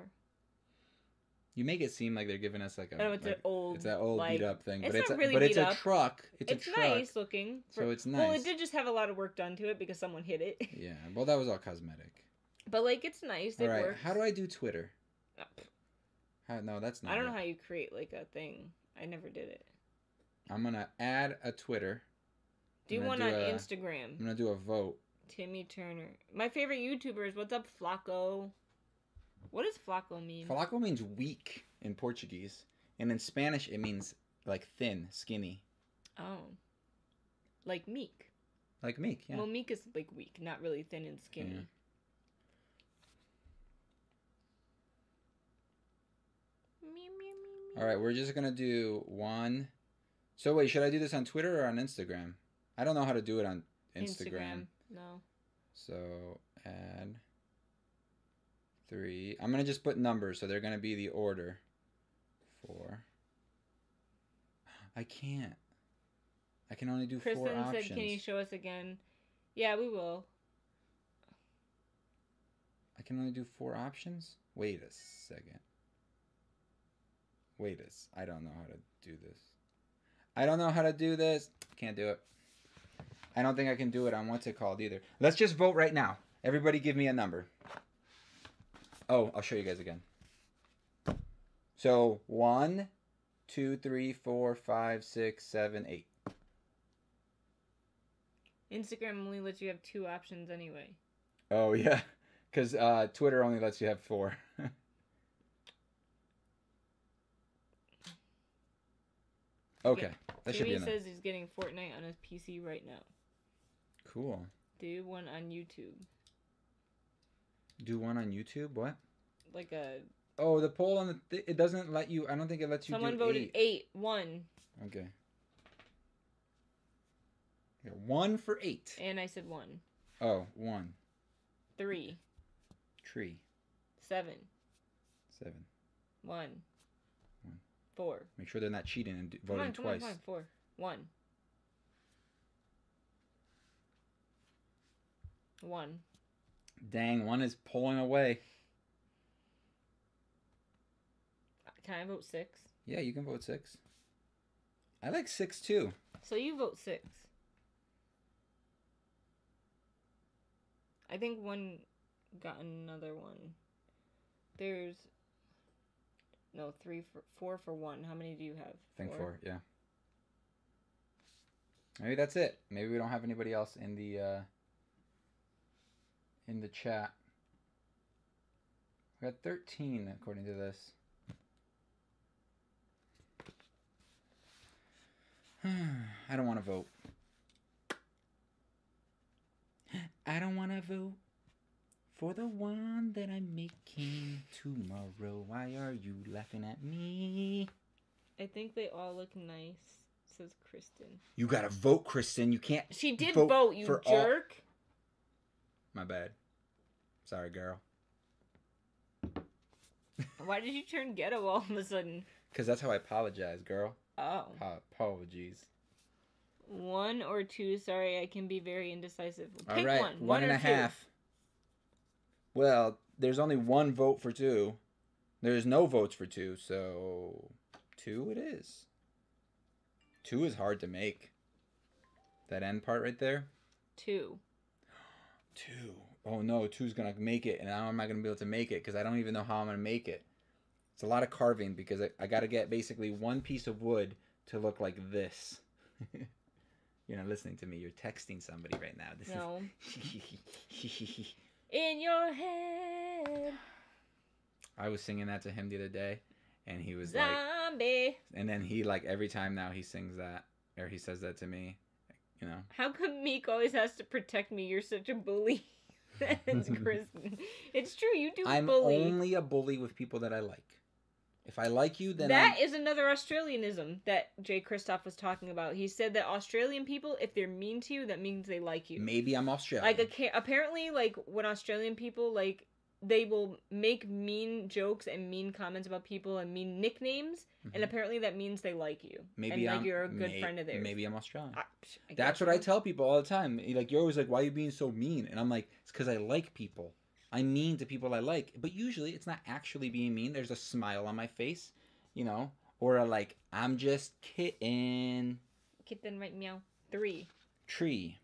You make it seem like they're giving us like a. Oh, it's an old. It's that old like, beat up thing, it's but not it's really but it's beat a up. truck. It's a truck. Nice looking. So it's nice. Well, it did just have a lot of work done to it because someone hit it. Yeah, well, that was all cosmetic. But like, it's nice. It works. How do I do Twitter? No, that's not I don't it. know how you create like a thing. I never did it. I'm gonna add a Twitter. Do one on Instagram. I'm gonna do a vote. Timmy Turner. My favorite YouTubers. What's up, Flacco? What does Flacco mean? Flacco means weak in Portuguese. And in Spanish, it means like thin, skinny. Oh. Like Meek. Like Meek, yeah. Well, Meek is like weak, not really thin and skinny. Yeah. All right, we're just going to do one. So wait, should I do this on Twitter or on Instagram? I don't know how to do it on Instagram. No. So add 3. I'm going to just put numbers, so they're going to be the order. 4. I can't. I can only do Kristen 4 options. said, can you show us again? Yeah, we will. I can only do 4 options? Wait a second. I don't know how to do this. I don't know how to do this. Can't do it. I don't think I can do it on what's it called either. Let's just vote right now. Everybody give me a number. Oh, I'll show you guys again. So 1, 2, 3, 4, 5, 6, 7, 8. Instagram only lets you have 2 options anyway. Oh, yeah. Because Twitter only lets you have 4. Okay. That should be enough. Jimmy says he's getting Fortnite on his PC right now. Cool. Do one on YouTube. Do one on YouTube? What? Like a... Oh, the poll on the... it doesn't let you... I don't think it lets you Someone do voted 8. 1. Okay. Yeah, 1 for 8. And I said 1. Oh, 1. 3. Tree. 7. 7. 1. 4. Make sure they're not cheating and voting twice. Come on, 4. 1. 1. Dang, 1 is pulling away. Can I vote 6? Yeah, you can vote 6. I like 6 too. So you vote 6. I think 1 got another one. There's... No, 4 for 1. How many do you have? I think 4, yeah. Maybe that's it. Maybe we don't have anybody else in the chat. We got 13 according to this. I don't want to vote. I don't want to vote for the one that I'm making tomorrow. Why are you laughing at me? I think they all look nice, says Kristen. You gotta vote, Kristen. You can't. She did vote, you jerk. My bad. Sorry, girl. Why did you turn ghetto all of a sudden? Because that's how I apologize, girl. Oh. Apologies. 1 or 2. Sorry, I can be very indecisive. Pick all right, one. 1.5. Well, there's only 1 vote for 2. There's no votes for 2, so 2 it is. 2 is hard to make. That end part right there. 2. 2. Oh no, 2's gonna make it, and now I'm not gonna be able to make it because I don't even know how I'm gonna make it. It's a lot of carving because I gotta get basically 1 piece of wood to look like this. You're not listening to me. You're texting somebody right now. This no. is... In your head. I was singing that to him the other day, and he was Zombie. like... And then he, like, every time now he sings that, or he says that to me, you know. How come Meek always has to protect me? You're such a bully. That's Kristen. It's true, you do I'm bully. only a bully with people that I like. If I like you, then that is another Australianism that Jay Kristoff was talking about. He said that Australian people, if they're mean to you, that means they like you. Maybe I'm Australian. Like, apparently, like, when Australian people, like, they will make mean jokes and mean comments about people and mean nicknames, and apparently that means they like you. Maybe and, like, you're a good friend of theirs. Maybe I'm Australian. I That's what I tell people all the time. Like, you're always like, why are you being so mean? And I'm like, it's because I like people. I'm mean to people I like. But usually, it's not actually being mean. There's a smile on my face. You know, or like, I'm just kitten. Kitten, right, meow. 3. Tree.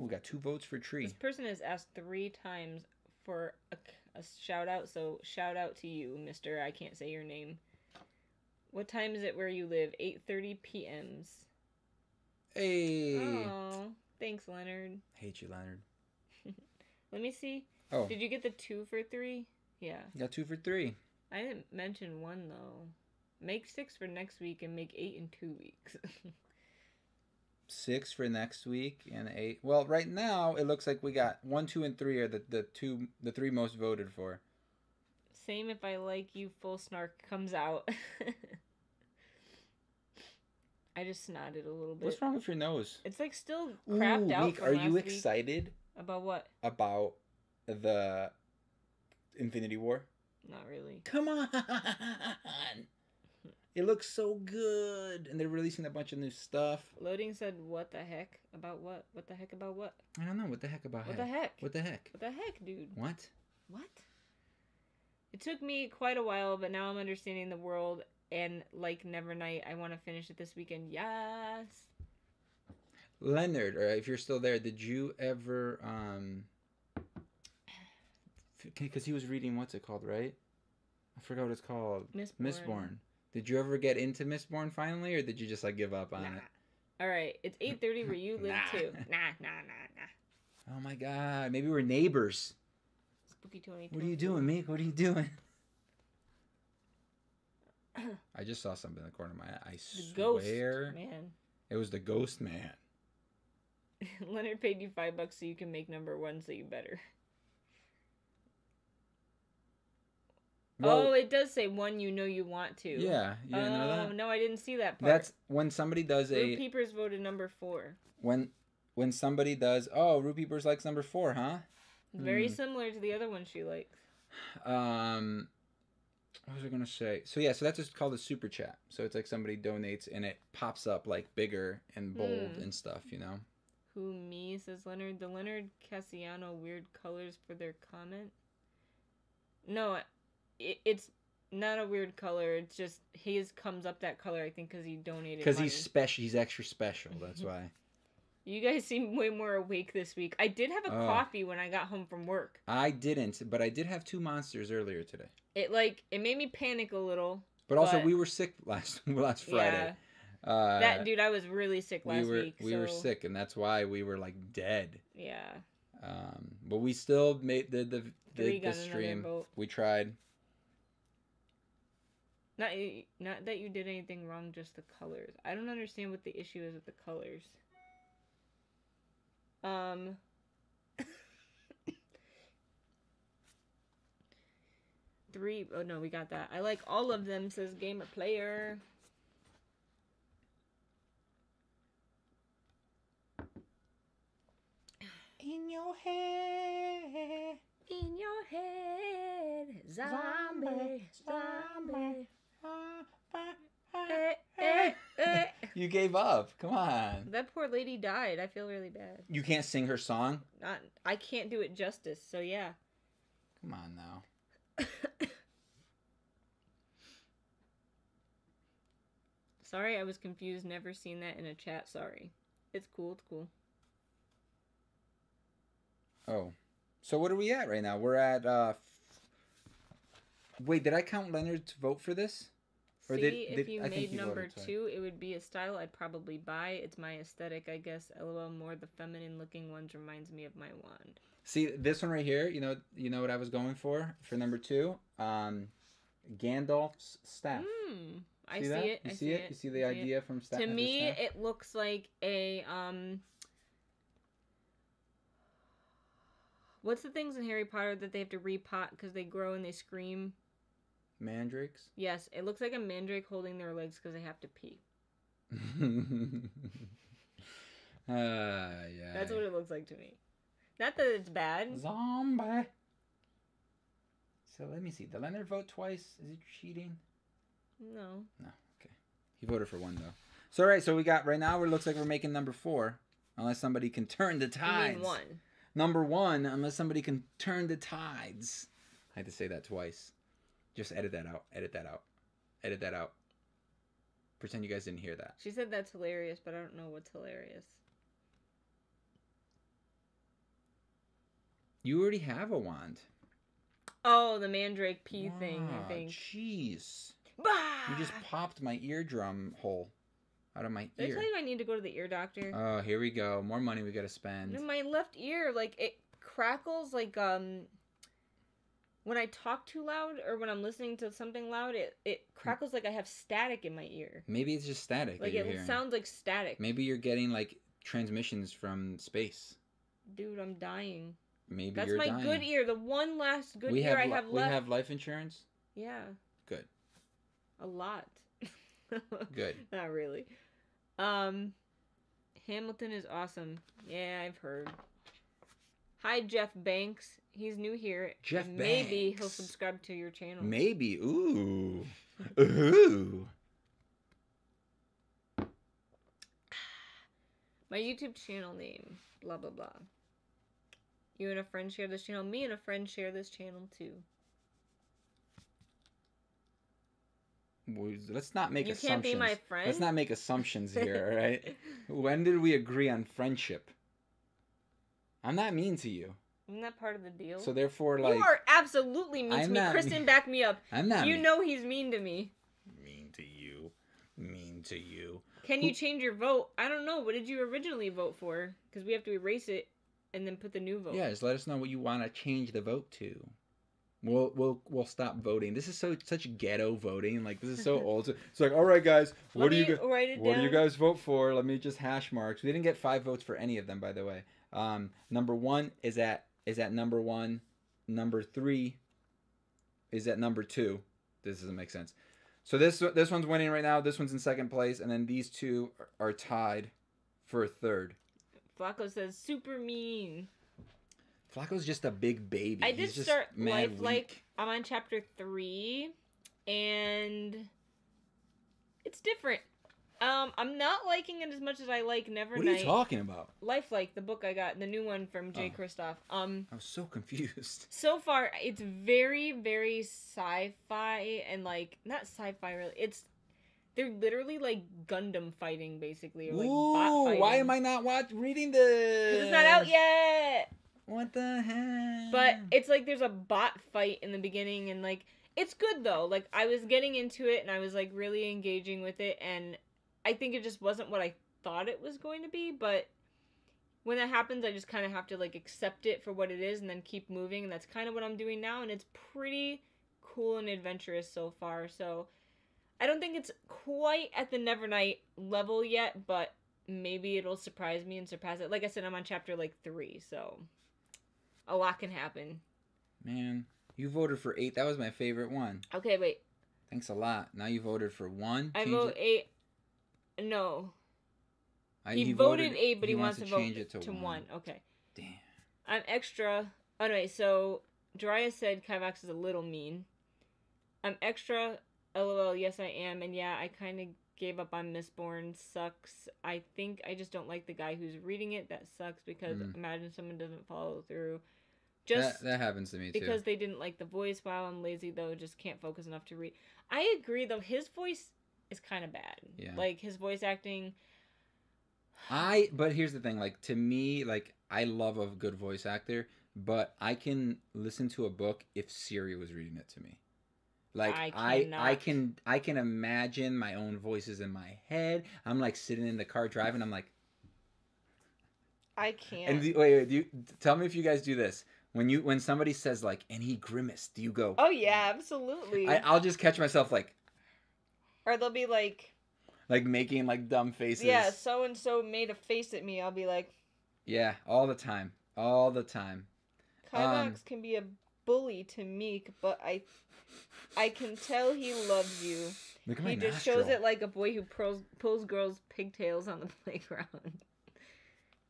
Ooh, we got 2 votes for tree. This person has asked 3 times for a shout out. So shout out to you, Mister. I can't say your name. What time is it where you live? 8:30 p.m.s. Hey. Oh, thanks, Leonard. Hate you, Leonard. Let me see. Oh. Did you get the 2 for 3? Yeah. Got 2 for 3. I didn't mention 1 though. Make 6 for next week and make 8 in 2 weeks. 6 for next week and 8. Well, right now it looks like we got 1, 2, and 3 are the 3 most voted for. Same if I like you. Full snark comes out. I just snotted a little bit. What's wrong with your nose? It's like still crapped out. Are you excited? About what? About the Infinity War? Not really. Come on! It looks so good, and they're releasing a bunch of new stuff. Loading said, "What the heck about what? What the heck about what?" I don't know. What the heck about what? The heck? What the heck? What the heck, dude? What? What? It took me quite a while, but now I'm understanding the world, and like Nevernight, I want to finish it this weekend. Yes. Leonard, or if you're still there, did you ever because he was reading what's it called, right? I forgot what it's called. Mistborn. Did you ever get into Mistborn finally, or did you just like give up on it? All right, it's 8:30 where you live too. Nah. Oh my god, maybe we're neighbors. Spooky Tony. What are you doing, Meek? What are you doing? I just saw something in the corner of my eye. I swear. Ghost man. It was the ghost man. Leonard paid you $5 so you can make number 1, so you better. Well, it does say 1 you know you want to. Yeah, you didn't know that? Oh, no, I didn't see that part. That's when somebody does Root Peepers voted number 4. When somebody does, Root Peepers likes number 4, huh? Very similar to the other one she likes. What was I going to say? So yeah, so that's just called a super chat. So it's like somebody donates and it pops up like bigger and bold and stuff, you know? Who, me, says Leonard. The Leonard Cassiano weird colors for their comment? No, it's not a weird color. It's just his comes up that color, I think, because he donated Because he's special. He's extra special. That's why. You guys seem way more awake this week. I did have a coffee when I got home from work. I didn't, but I did have 2 monsters earlier today. It made me panic a little. But also, we were sick last Friday. Yeah. Dude, I was really sick last week. We were sick, and that's why we were like dead. Yeah. But we still made the stream. We tried. Not that you did anything wrong, just the colors. I don't understand what the issue is with the colors. 3. Oh no, we got that. I like all of them, says Gamer Player. In your head. In your head. Zombie. You gave up. Come on. That poor lady died. I feel really bad. You can't sing her song? I can't do it justice, so yeah. Come on now. Sorry, I was confused. Never seen that in a chat. Sorry. It's cool. It's cool. Oh. So what are we at right now? We're at, Wait, did I count Leonard's vote for this? Or if you made number 2, it would be a style I'd probably buy. It's my aesthetic, I guess. LOL, more the feminine looking ones reminds me of my wand. See, this one right here, you know what I was going for number 2? Gandalf's staff. I see it. You see it? You see the idea from staff? To me, it looks like a, what's the things in Harry Potter that they have to repot because they grow and they scream? Mandrakes? Yes, it looks like a mandrake holding their legs because they have to pee. Yeah. That's what it looks like to me. Not that it's bad. Zombie. So let me see. Did Leonard vote twice? Is he cheating? No. No. Okay. He voted for 1 though. So right. So we got right now. It looks like we're making number 4, unless somebody can turn the tides. You mean 1. Number 1, unless somebody can turn the tides. I had to say that twice. Just edit that out. Edit that out. Edit that out. Pretend you guys didn't hear that. She said that's hilarious, but I don't know what's hilarious. You already have a wand. Oh, the Mandrake P thing, I think. Jeez. Bah! You just popped my eardrum hole out of my ear. Did I tell you I need to go to the ear doctor? Oh, here we go. More money we gotta spend. No, my left ear, like, it crackles, like, when I talk too loud or when I'm listening to something loud, it crackles like I have static in my ear. Maybe it's just static. Like, it sounds like static. Maybe you're getting, like, transmissions from space. Dude, I'm dying. Maybe That's you're dying. my good ear. The one last good ear I have left. We have life insurance? Yeah. Good. A lot. Good. Not really. Hamilton is awesome. Yeah, I've heard. Hi, Jeff Banks. He's new here. Jeff Maybe Banks. he'll subscribe to your channel. Maybe. Ooh. Ooh. My YouTube channel name. Blah, blah, blah. You and a friend share this channel. Me and a friend share this channel, too. Let's not make assumptions. You can't be my friend? Let's not make assumptions here, all right? When did we agree on friendship? I'm not mean to you. Isn't that part of the deal? So therefore, like... You are absolutely mean to me. Kristen, back me up. I'm not You know he's mean to me. Mean to you. Mean to you. Can you change your vote? I don't know. What did you originally vote for? Because we have to erase it and then put the new vote. Yeah, just let us know what you want to change the vote to. We'll stop voting. This is such ghetto voting. Like, this is so old. It's like, all right, guys, what do you guys vote for? Let me just hash marks. We didn't get 5 votes for any of them, by the way. Number 1 is at number 1. Number 3 is at number 2. This doesn't make sense. So this one's winning right now. This one's in second place, and then these two are tied for a third. Flacco says super mean. Flacco's just a big baby. I did start Life Like. I'm on chapter 3, and it's different. I'm not liking it as much as I like Nevernight. What are you talking about? Life Like, the book I got, the new one from Jay Kristoff. I was so confused. So far, it's very, very sci-fi and like not sci-fi really. They're literally like Gundam fighting basically, or like bot fighting. Why am I not reading this? 'Cause it's not out yet. What the heck? But it's like there's a bot fight in the beginning, and like it's good though. Like I was getting into it, and I was like really engaging with it, and I think it just wasn't what I thought it was going to be, but when that happens, I just kind of have to, like, accept it for what it is and then keep moving, and that's kind of what I'm doing now, and it's pretty cool and adventurous so far, so I don't think it's quite at the Nevernight level yet, but maybe it'll surprise me and surpass it. Like I said, I'm on chapter, 3, so a lot can happen. Man, you voted for 8. That was my favorite one. Okay, wait. Thanks a lot. Now you voted for 1. I vote 8. No. He voted 8, but he wants to change it to 1. Okay. Damn. I'm extra. Oh, no, wait. So, Jiraiya said Kivox is a little mean. I'm extra. LOL, yes, I am. And yeah, I kind of gave up on Mistborn. Sucks. I think I just don't like the guy who's reading it. That sucks because imagine someone doesn't follow through. Just that happens to me, too. Because they didn't like the voice. Wow, I'm lazy, though. Just can't focus enough to read. I agree, though. His voice is kind of bad. Yeah. Like, his voice acting... But here's the thing, like, to me, like, I love a good voice actor, but I can listen to a book if Siri was reading it to me. Like, I can imagine my own voices in my head. I'm, like, sitting in the car driving, I'm like... I can't. And wait, tell me if you guys do this. When somebody says, like, and he grimaced, do you go... Oh, yeah, absolutely. I'll just catch myself, like... Or they'll be like... Like, making, like, dumb faces. Yeah, so-and-so made a face at me. I'll be like... Yeah, all the time. All the time. Kivox can be a bully to Meek, but I can tell he loves you. Look at my nostril. He just shows it like a boy who pulls girls' pigtails on the playground.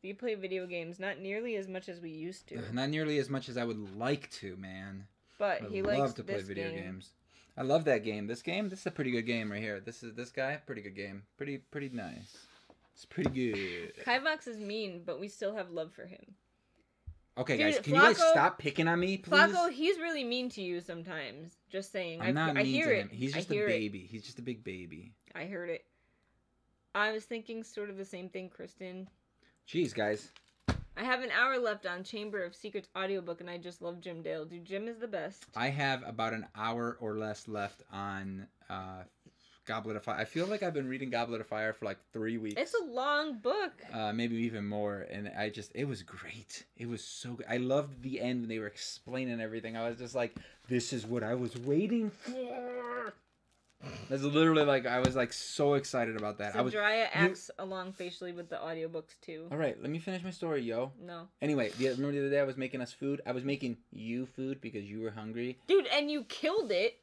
Do you play video games? Not nearly as much as we used to. Not nearly as much as I would like to, man. But he likes love to play video games. I love that game. This is a pretty good game right here. This guy, pretty good game. Pretty nice. It's pretty good. Kivox is mean, but we still have love for him. Okay, dude, guys, can you guys stop picking on me, please? Flacco, he's really mean to you sometimes. Just saying. I'm not mean to him. It. He's just a baby. He's just a big baby. I heard it. I was thinking sort of the same thing, Kristen. Jeez, guys. I have an hour left on Chamber of Secrets audiobook, and I just love Jim Dale. Dude, Jim is the best. I have about an hour or less left on Goblet of Fire. I feel like I've been reading Goblet of Fire for like 3 weeks. It's a long book. Maybe even more. And it was great. It was so good. I loved the end when they were explaining everything. I was just like, this is what I was waiting for. That's literally like, I was like so excited about that. So Drya acts along facially with the audiobooks too. All right, let me finish my story, yo. No. Anyway, remember the other day I was making us food? I was making you food because you were hungry. Dude, and you killed it.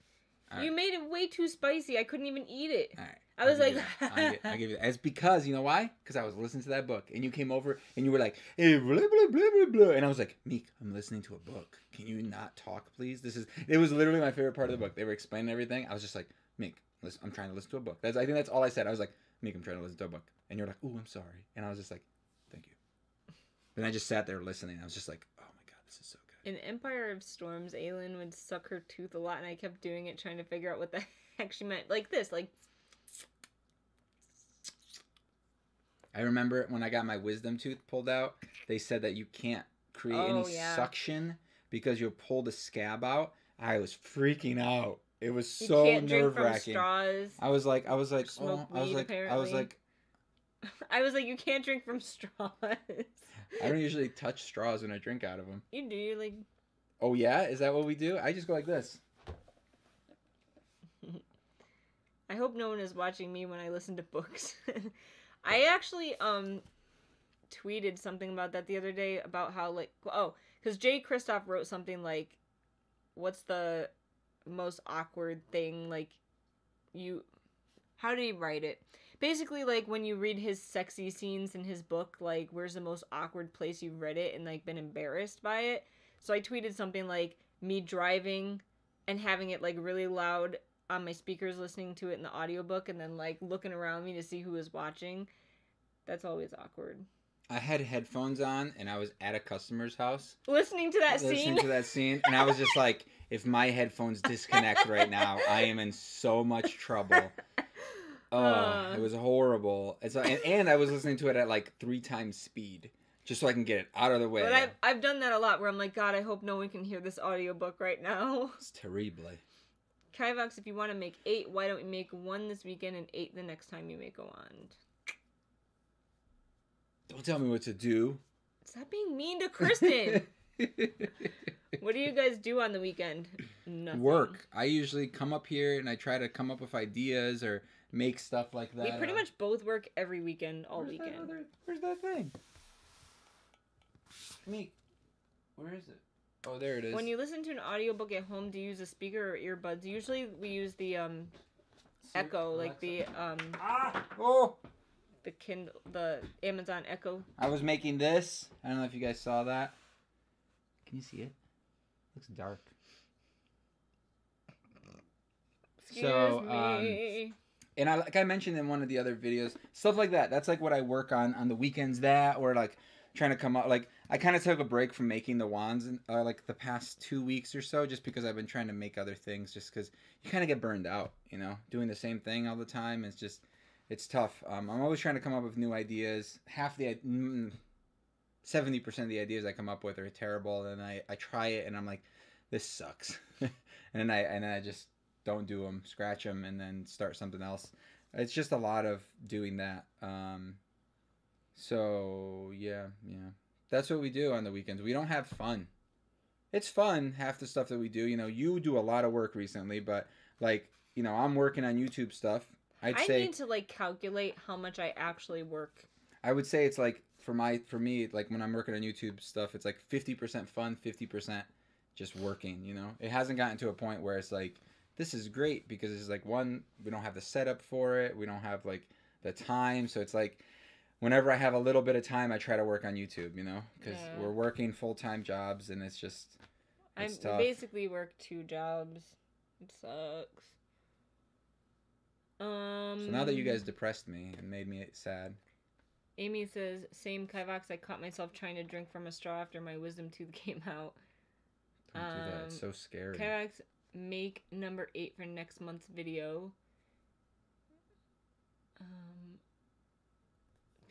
All you made it way too spicy. I couldn't even eat it. All right. I was like... I give you that. It's because, you know why? Because I was listening to that book. And you came over and you were like, hey, blah, blah, blah, blah, blah. And I was like, Meek, I'm listening to a book. Can you not talk, please? It was literally my favorite part of the book. They were explaining everything. I was just like, Meek, listen, I'm trying to listen to a book. I think that's all I said. I was like, Meek, I'm trying to listen to a book. And you're like, ooh, I'm sorry. And I was just like, thank you. Then I just sat there listening. I was just like, oh my God, this is so good. In Empire of Storms, Aelin would suck her tooth a lot, and I kept doing it, trying to figure out what the heck she meant. Like this, like... I remember when I got my wisdom tooth pulled out, they said that you can't create any suction because you'll pull the scab out. I was freaking out. It was so nerve-wracking. I was like, you can't drink from straws. I don't usually touch straws when I drink out of them. You do, you're like... Oh yeah? Is that what we do? I just go like this. I hope no one is watching me when I listen to books. I actually, tweeted something about that the other day about how, like... Oh, because Jay Kristoff wrote something like, what's the most awkward thing, like, how did he write it? Basically, like, when you read his sexy scenes in his book, like, where's the most awkward place you've read it and, like, been embarrassed by it? So I tweeted something like, me driving and having it, like, really loud on my speakers, listening to it in the audiobook, and then, like, looking around me to see who was watching. That's always awkward. I had headphones on, and I was at a customer's house. Listening to that scene, and I was just like, if my headphones disconnect right now, I am in so much trouble. It was horrible. And I was listening to it at like 3 times speed, just so I can get it out of the way. But I've done that a lot, where I'm like, God, I hope no one can hear this audiobook right now. It's terrible. Kivox, if you want to make 8, why don't you make 1 this weekend and 8 the next time you make a wand? Don't tell me what to do. Stop being mean to Kristen. What do you guys do on the weekend? Nothing. Work. I usually come up here and I try to come up with ideas or make stuff like that. We pretty much both work every weekend, all weekend. Where's that thing? Meek, where is it? Oh, there it is. When you listen to an audiobook at home, do you use a speaker or earbuds? Usually we use the Echo, like the the Kindle, the Amazon Echo. I was making this. I don't know if you guys saw that. Can you see it? Looks dark. Excuse me. And like I mentioned in one of the other videos, stuff like that. That's like what I work on the weekends. That or like trying to come up. Like I kind of took a break from making the wands in like the past 2 weeks or so, just because I've been trying to make other things. Just because you kind of get burned out, you know, doing the same thing all the time. It's tough. I'm always trying to come up with new ideas. 70% of the ideas I come up with are terrible, and I try it, and I'm like, this sucks, and then I just don't do them, scratch them, and then start something else. It's just a lot of doing that. So yeah, that's what we do on the weekends. We don't have fun. It's fun, half the stuff that we do. You know, you do a lot of work recently, but like, you know, I'm working on YouTube stuff. I need to like calculate how much I actually work. I would say it's like for me, like when I'm working on YouTube stuff, it's like 50% fun, 50% just working, you know? It hasn't gotten to a point where it's like, this is great, because it's like, one, we don't have the setup for it. We don't have like the time. So it's like, whenever I have a little bit of time, I try to work on YouTube, you know? Because we're working full-time jobs, and it's just, it's tough. I basically work 2 jobs. It sucks. So now that you guys depressed me and made me sad. Amy says, same Kivox, I caught myself trying to drink from a straw after my wisdom tooth came out. Don't do that. It's so scary. Kivox, make number 8 for next month's video.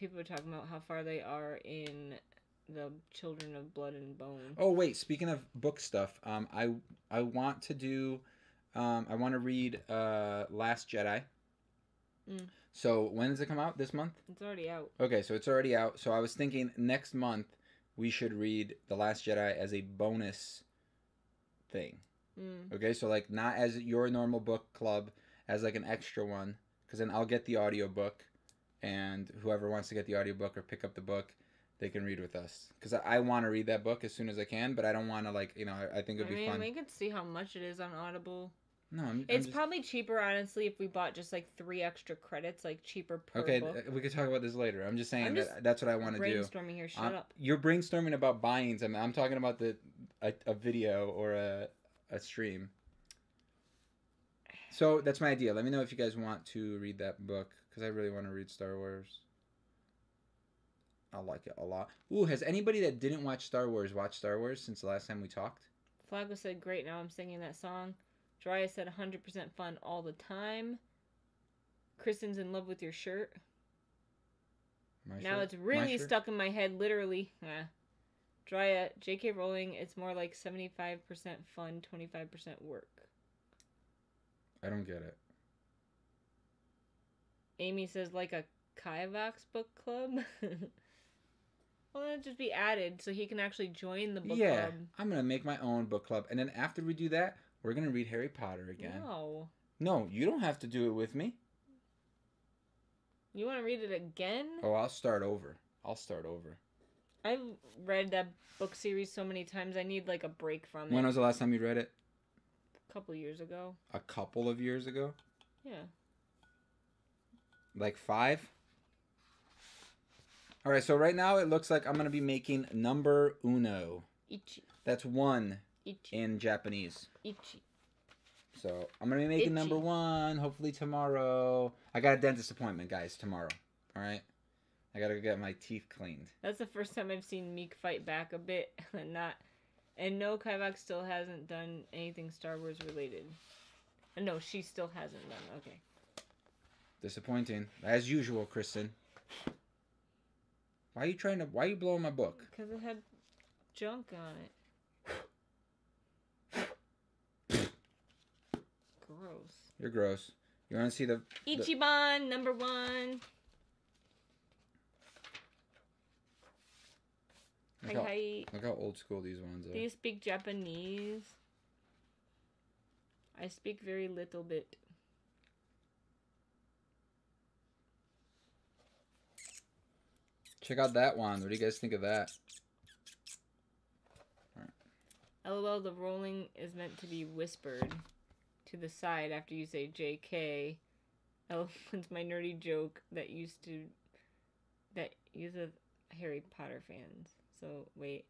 People are talking about how far they are in the Children of Blood and Bone. Oh wait, speaking of book stuff, I want to do, I want to read Last Jedi. Mm. So when does it come out? This month? It's already out. Okay, so it's already out. So I was thinking next month we should read The Last Jedi as a bonus thing. Mm. Okay, so like not as your normal book club, as like an extra one, because then I'll get the audiobook, and whoever wants to get the audiobook or pick up the book, they can read with us. Because I want to read that book as soon as I can, but I don't want to like, you know, I think it'd be fun. We could see how much it is on Audible. No, it's probably cheaper, honestly, if we bought just like 3 extra credits, like cheaper per book. Okay, we could talk about this later. I'm just saying that's what I want to do. Brainstorming here. Shut up. You're brainstorming about buyings. I'm talking about a video or a stream. So that's my idea. Let me know if you guys want to read that book, because I really want to read Star Wars. I like it a lot. Ooh, has anybody that didn't watch Star Wars watched Star Wars since the last time we talked? Flago said, great, now I'm singing that song. Drea said, 100% fun all the time. Kristen's in love with your shirt. Now it's really stuck in my head, literally. Drea, J.K. Rowling, it's more like 75% fun, 25% work. I don't get it. Amy says, like a Kivox book club? Well, that'd just be added so he can actually join the book club. Yeah, I'm going to make my own book club. And then after we do that, we're going to read Harry Potter again. No, you don't have to do it with me. You want to read it again? Oh, I'll start over. I've read that book series so many times, I need like a break from it. When was the last time you read it? A couple years ago. A couple of years ago? Yeah. Like 5? Alright, so right now it looks like I'm going to be making number uno. Ichi. That's 1 Ichi. in Japanese. Ichi. So I'm going to be making number 1 hopefully tomorrow. I got a dentist appointment, guys, tomorrow. Alright? I got to get my teeth cleaned. That's the first time I've seen Meek fight back a bit. And no, Kivox still hasn't done anything Star Wars related. No, she still hasn't done. Okay. Disappointing. As usual, Kristen. Why are you blowing my book? Because it had junk on it. Gross. You're gross. You want to see the... Ichiban, number 1. Look how old school these ones are. Do you speak Japanese? I speak very little bit. Check out that one. What do you guys think of that? LOL, the rolling is meant to be whispered to the side after you say JK. LOL, it's my nerdy joke that uses Harry Potter fans. So, wait.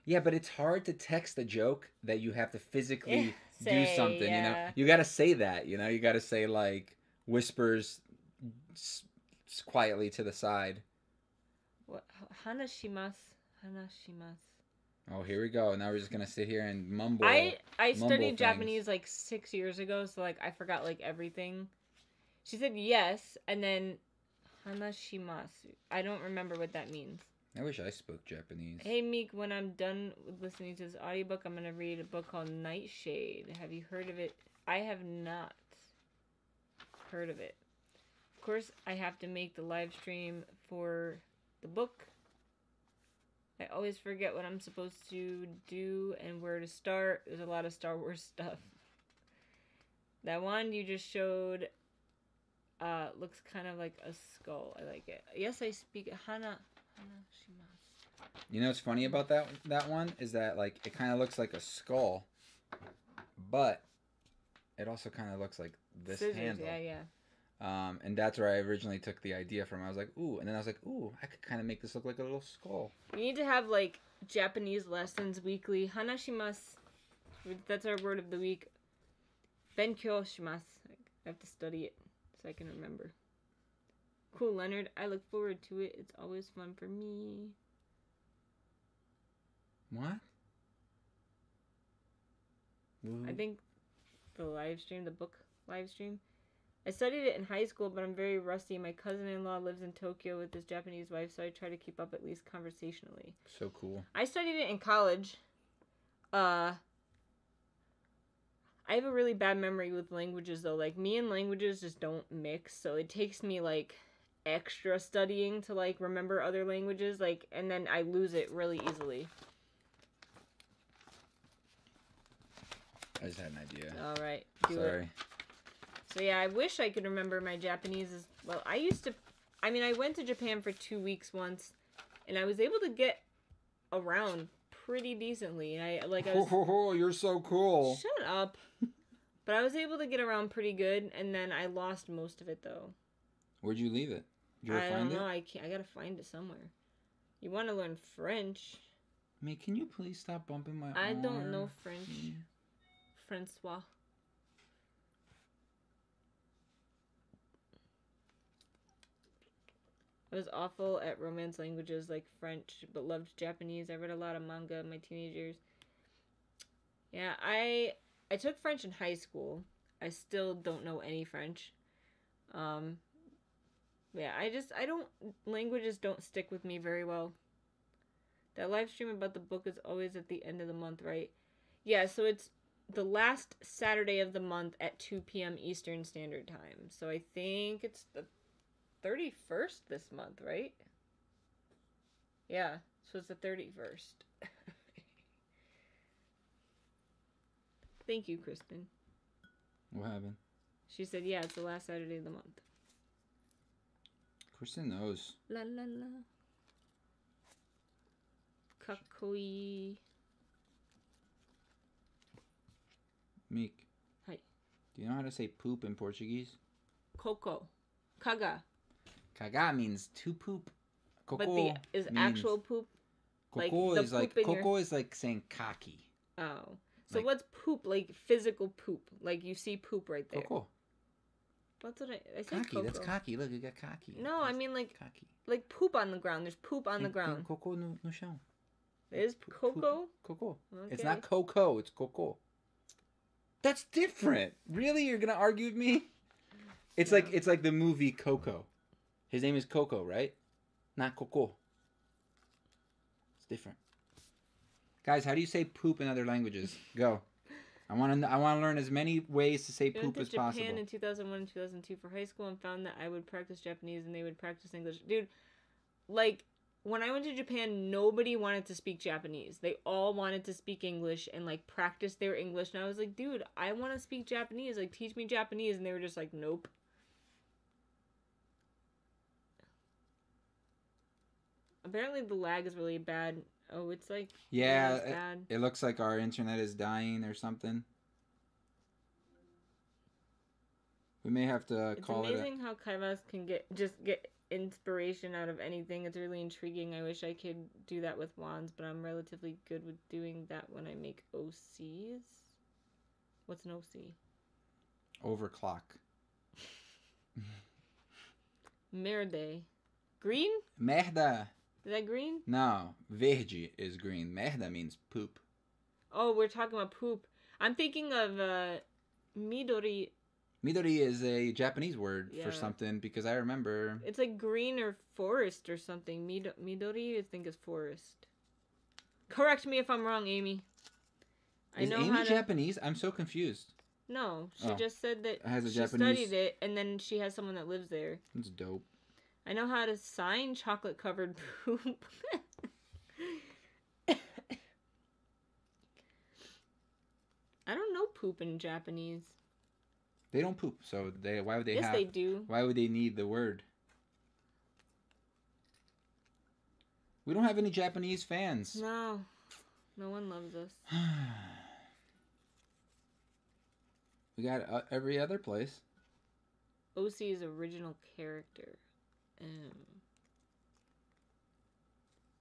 Yeah, but it's hard to text a joke that you have to physically do something, yeah. You know? You gotta say that, you know? You gotta say, like, whispers quietly to the side. What? Hanashimasu. Oh, here we go. Now we're just gonna sit here and mumble. I studied Japanese like 6 years ago, so like I forgot like everything. She said yes, and then hanashimasu. I don't remember what that means. I wish I spoke Japanese. Hey Meek, when I'm done with listening to this audiobook, I'm gonna read a book called Nightshade. Have you heard of it? I have not heard of it. Of course, I have to make the live stream for the book. I always forget what I'm supposed to do and where to start. There's a lot of Star Wars stuff. That one you just showed looks kind of like a skull. I like it. Yes, I speak Hana Shimasu. You know what's funny about that one is that like it kind of looks like a skull, but it also kind of looks like this Scissors, handle. Yeah. And that's where I originally took the idea from. I was like, ooh, and then I was like, ooh, I could kind of make this look like a little skull. We need to have like Japanese lessons weekly. Hanashimasu. That's our word of the week. Benkyou shimasu. I have to study it so I can remember. Cool, Leonard. I look forward to it. It's always fun for me. What? I think the live stream, the book live stream, I studied it in high school, but I'm very rusty. My cousin-in-law lives in Tokyo with his Japanese wife, so I try to keep up at least conversationally. So cool. I studied it in college. I have a really bad memory with languages, though. Like, me and languages just don't mix, so it takes me, like, extra studying to, like, remember other languages, like, and then I lose it really easily. I just had an idea. All right. Sorry. It. So, yeah, I wish I could remember my Japanese as well. I went to Japan for 2 weeks once, and I was able to get around pretty decently. You're so cool. Shut up. But I was able to get around pretty good, and then I lost most of it, though. Where'd you leave it? Did you ever find it? I gotta find it somewhere. You want to learn French? May, can you please stop bumping my arm? I don't know French. Francois. I was awful at Romance languages like French, but loved Japanese. I read a lot of manga in my teenage years. Yeah, I took French in high school. I still don't know any French. Yeah, languages don't stick with me very well. That live stream about the book is always at the end of the month, right? Yeah, so it's the last Saturday of the month at 2 p.m. Eastern Standard Time. So I think it's the 31st this month, right? Yeah, so it's the 31st. Thank you, Kristen. What happened? She said, yeah, it's the last Saturday of the month. Kristen knows. La la la. Kakoi. Meek. Hi. Do you know how to say poop in Portuguese? Coco. Caga. Caga means to poop. Coco but is actual poop? Coco is like saying kaki. Oh. So what's poop? Like physical poop. Like you see poop right there. Coco. That's what I said. Cocky. Coco. That's cocky. Look, you got cocky. No, I mean like cocky. Like poop on the ground. There's poop on the ground. Coco no chão. It is coco? Coco. Okay. It's not coco. It's coco. That's different. Really? You're gonna argue with me? It's like the movie Coco. His name is Coco, right? Not Coco. It's different. Guys, how do you say poop in other languages? Go. I want to learn as many ways to say poop as possible. I went to Japan in 2001 and 2002 for high school and found that I would practice Japanese and they would practice English. Dude, like, when I went to Japan, nobody wanted to speak Japanese. They all wanted to speak English and, like, practice their English. And I was like, dude, I want to speak Japanese. Like, teach me Japanese. And they were just like, nope. Apparently the lag is really bad. Oh, it's like... Yeah, it looks like our internet is dying or something. We may have to call it... It's amazing how Kivox can get inspiration out of anything. It's really intriguing. I wish I could do that with wands, but I'm relatively good with doing that when I make OCs. What's an OC? Overclock. Merde. Green? Merda. Is that green? No. Verde is green. Merda means poop. Oh, we're talking about poop. I'm thinking of Midori. Midori is a Japanese word for something because I remember... It's like green or forest or something. Midori, I think, is forest. Correct me if I'm wrong, Amy. Is Amy Japanese? I'm so confused. No, she just said that she studied it, and then she has someone that lives there. That's dope. I know how to sign chocolate-covered poop. I don't know poop in Japanese. They don't poop, so why would they have... Yes, they do. Why would they need the word? We don't have any Japanese fans. No. No one loves us. We got every other place. OC is original character.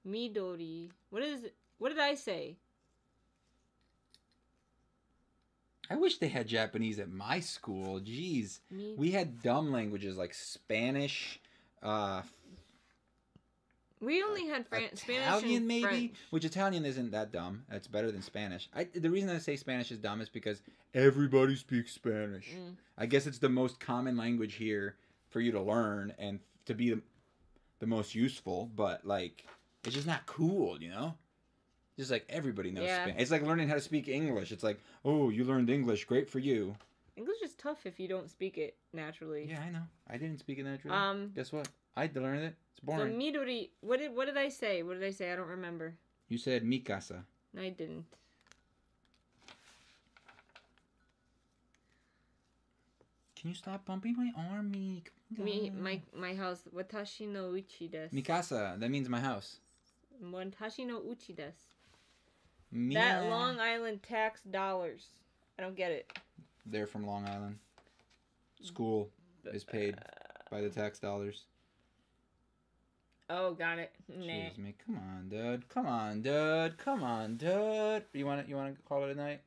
Midori. What is it? What did I say? I wish they had Japanese at my school. Jeez. We had dumb languages like Spanish. We only had Spanish Italian, and maybe, French. which Italian isn't that dumb. It's better than Spanish. The reason I say Spanish is dumb is because everybody speaks Spanish. I guess it's the most common language here for you to learn and to be the most useful. But like, it's just not cool, you know. Just like everybody knows Spanish. It's like learning how to speak English. It's like, oh, you learned English, great for you. English is tough if you don't speak it naturally. Yeah, I know. I didn't speak it naturally. Guess what? I had to learn it. It's boring. So Midori, what did I say? What did I say? I don't remember. You said mi casa. No, I didn't. Can you stop bumping my arm, Meek? My house. Watashi no uchi desu. Mi casa. That means my house. Watashi no uchi desu. That Long Island tax dollars. I don't get it. They're from Long Island. School is paid by the tax dollars. Oh, got it. Jeez, me. Come on, dude. Come on, dude. Come on, dude. You want to call it a night?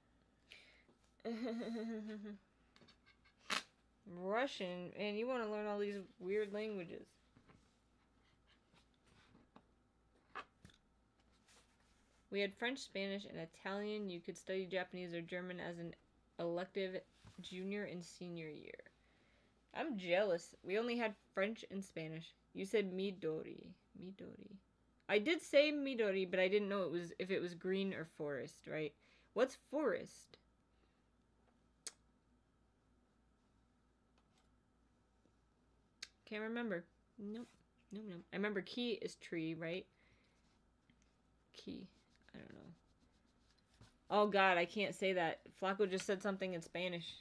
Russian, and you want to learn all these weird languages. We had French, Spanish, and Italian. You could study Japanese or German as an elective junior and senior year. I'm jealous. We only had French and Spanish. You said Midori. Midori. I did say Midori, but I didn't know if it was green or forest, right? What's forest? Can't remember. Nope. Nope. I remember key is tree, right? Key. I don't know. Oh God, I can't say that. Flaco just said something in Spanish.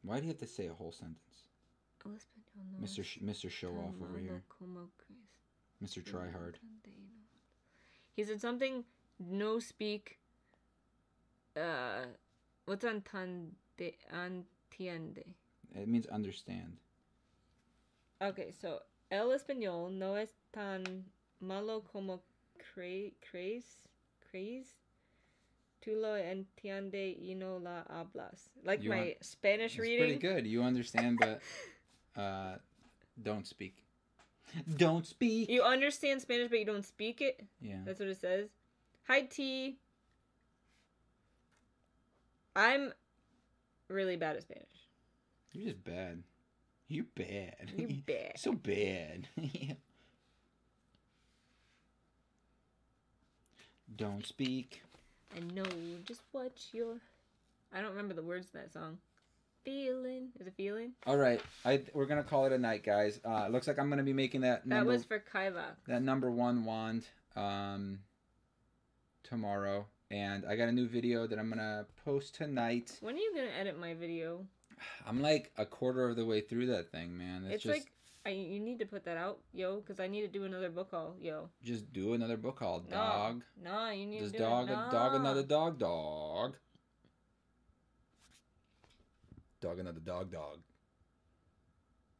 Why do you have to say a whole sentence? Mr. Show Off over here. Mr. Try Hard. He said something. No speak. What's entiende? It means understand. Okay, so el español no es tan malo como crees. Tú lo entiende y no la hablas. Like my Spanish reading. It's pretty good. You understand, but don't speak. Don't speak. You understand Spanish, but you don't speak it? Yeah. That's what it says. Hi, T. I'm really bad at Spanish. You're just bad. You're bad. You're bad. So bad. Don't speak. I know just what you're... I don't remember the words to that song. Feeling. Is it feeling? All right. We're going to call it a night, guys. It looks like I'm going to be making that number... That was for Kivox. That number 1 wand tomorrow. And I got a new video that I'm going to post tonight. When are you going to edit my video? I'm like a quarter of the way through that thing, man. It's just... like... you need to put that out, yo, because I need to do another book haul, yo. Just do another book haul, dog. No, you need to do dog, it. No. Dog, another dog, dog. Dog, another dog, dog.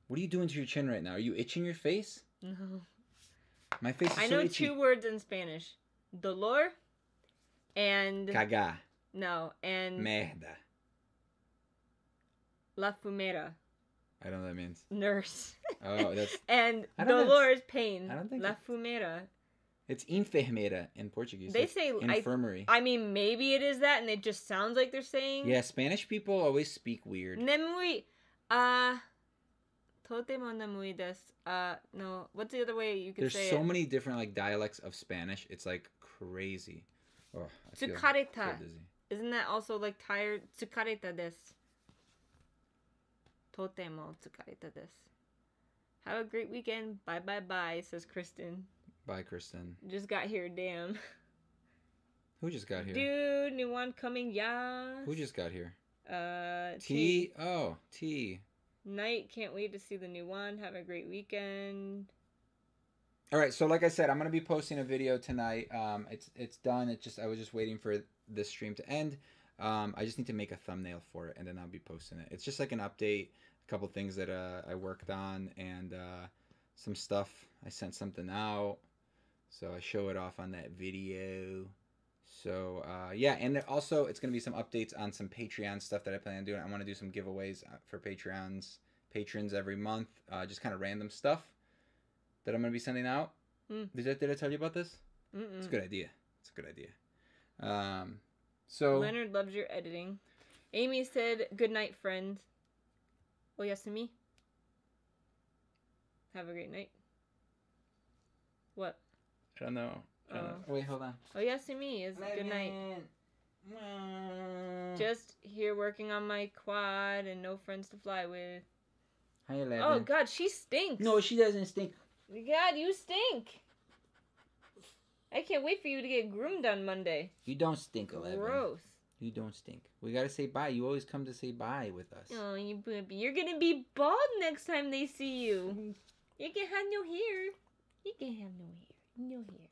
What are you doing to your chin right now? Are you itching your face? No. My face is so itchy. I know 2 words in Spanish. Dolor and... Caga. No, and... Merda. La fumera. I don't know what that means. Nurse. Oh, that's... And dolor is pain. I don't think... La fumera. It's enfermeira in Portuguese. They say... infirmary. I mean, maybe it is that, and it just sounds like they're saying... Yeah, Spanish people always speak weird. Nemui... Totemo nemui desu. No. What's the other way you could say it? There's so many different, like, dialects of Spanish. It's, like, crazy. Oh, I feel dizzy. Isn't that also, like, tired? Tsukareta desu. Totemo tsukareta desu. Have a great weekend. Bye, bye, bye, says Kristen. Bye, Kristen. Just got here, damn. Who just got here? Dude, new one coming, yes. Who just got here? T. Oh, T. Night, can't wait to see the new one. Have a great weekend. All right, so like I said, I'm gonna be posting a video tonight. It's done. I was just waiting for this stream to end. I just need to make a thumbnail for it, and then I'll be posting it. It's just like an update, a couple things that I worked on, and some stuff. I sent something out, so I show it off on that video. So yeah, and also it's gonna be some updates on some Patreon stuff that I plan on doing. I want to do some giveaways for patrons every month, just kind of random stuff. that I'm going to be sending out. Did I tell you about this? Mm-mm. It's a good idea. It's a good idea. So Leonard loves your editing. Amy said, "Good night, friend." Oyasumi. Have a great night. What? I don't know. Wait, hold on. Oyasumi is good night. Just here working on my quad and no friends to fly with. Hi, 11. Oh, God, she stinks. No, she doesn't stink. God, you stink. I can't wait for you to get groomed on Monday. You don't stink, 11. Gross. You don't stink. We gotta say bye. You always come to say bye with us. Oh, you booby. You're gonna be bald next time they see you. You can have no hair. You can have no hair. No hair.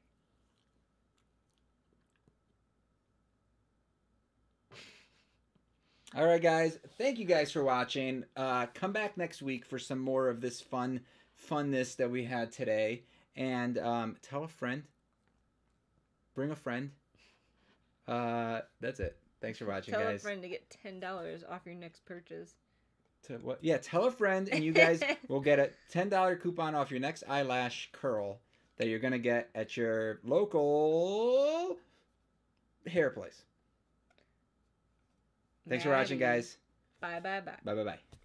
All right, guys. Thank you guys for watching. Come back next week for some more of this funness that we had today. And tell a friend. Bring a friend. That's it. Thanks for watching, guys. Tell a friend to get $10 off your next purchase. What? Yeah, tell a friend, and you guys will get a $10 coupon off your next eyelash curl that you're gonna get at your local hair place. Thanks for watching, guys. Bye, bye, bye. Bye, bye, bye.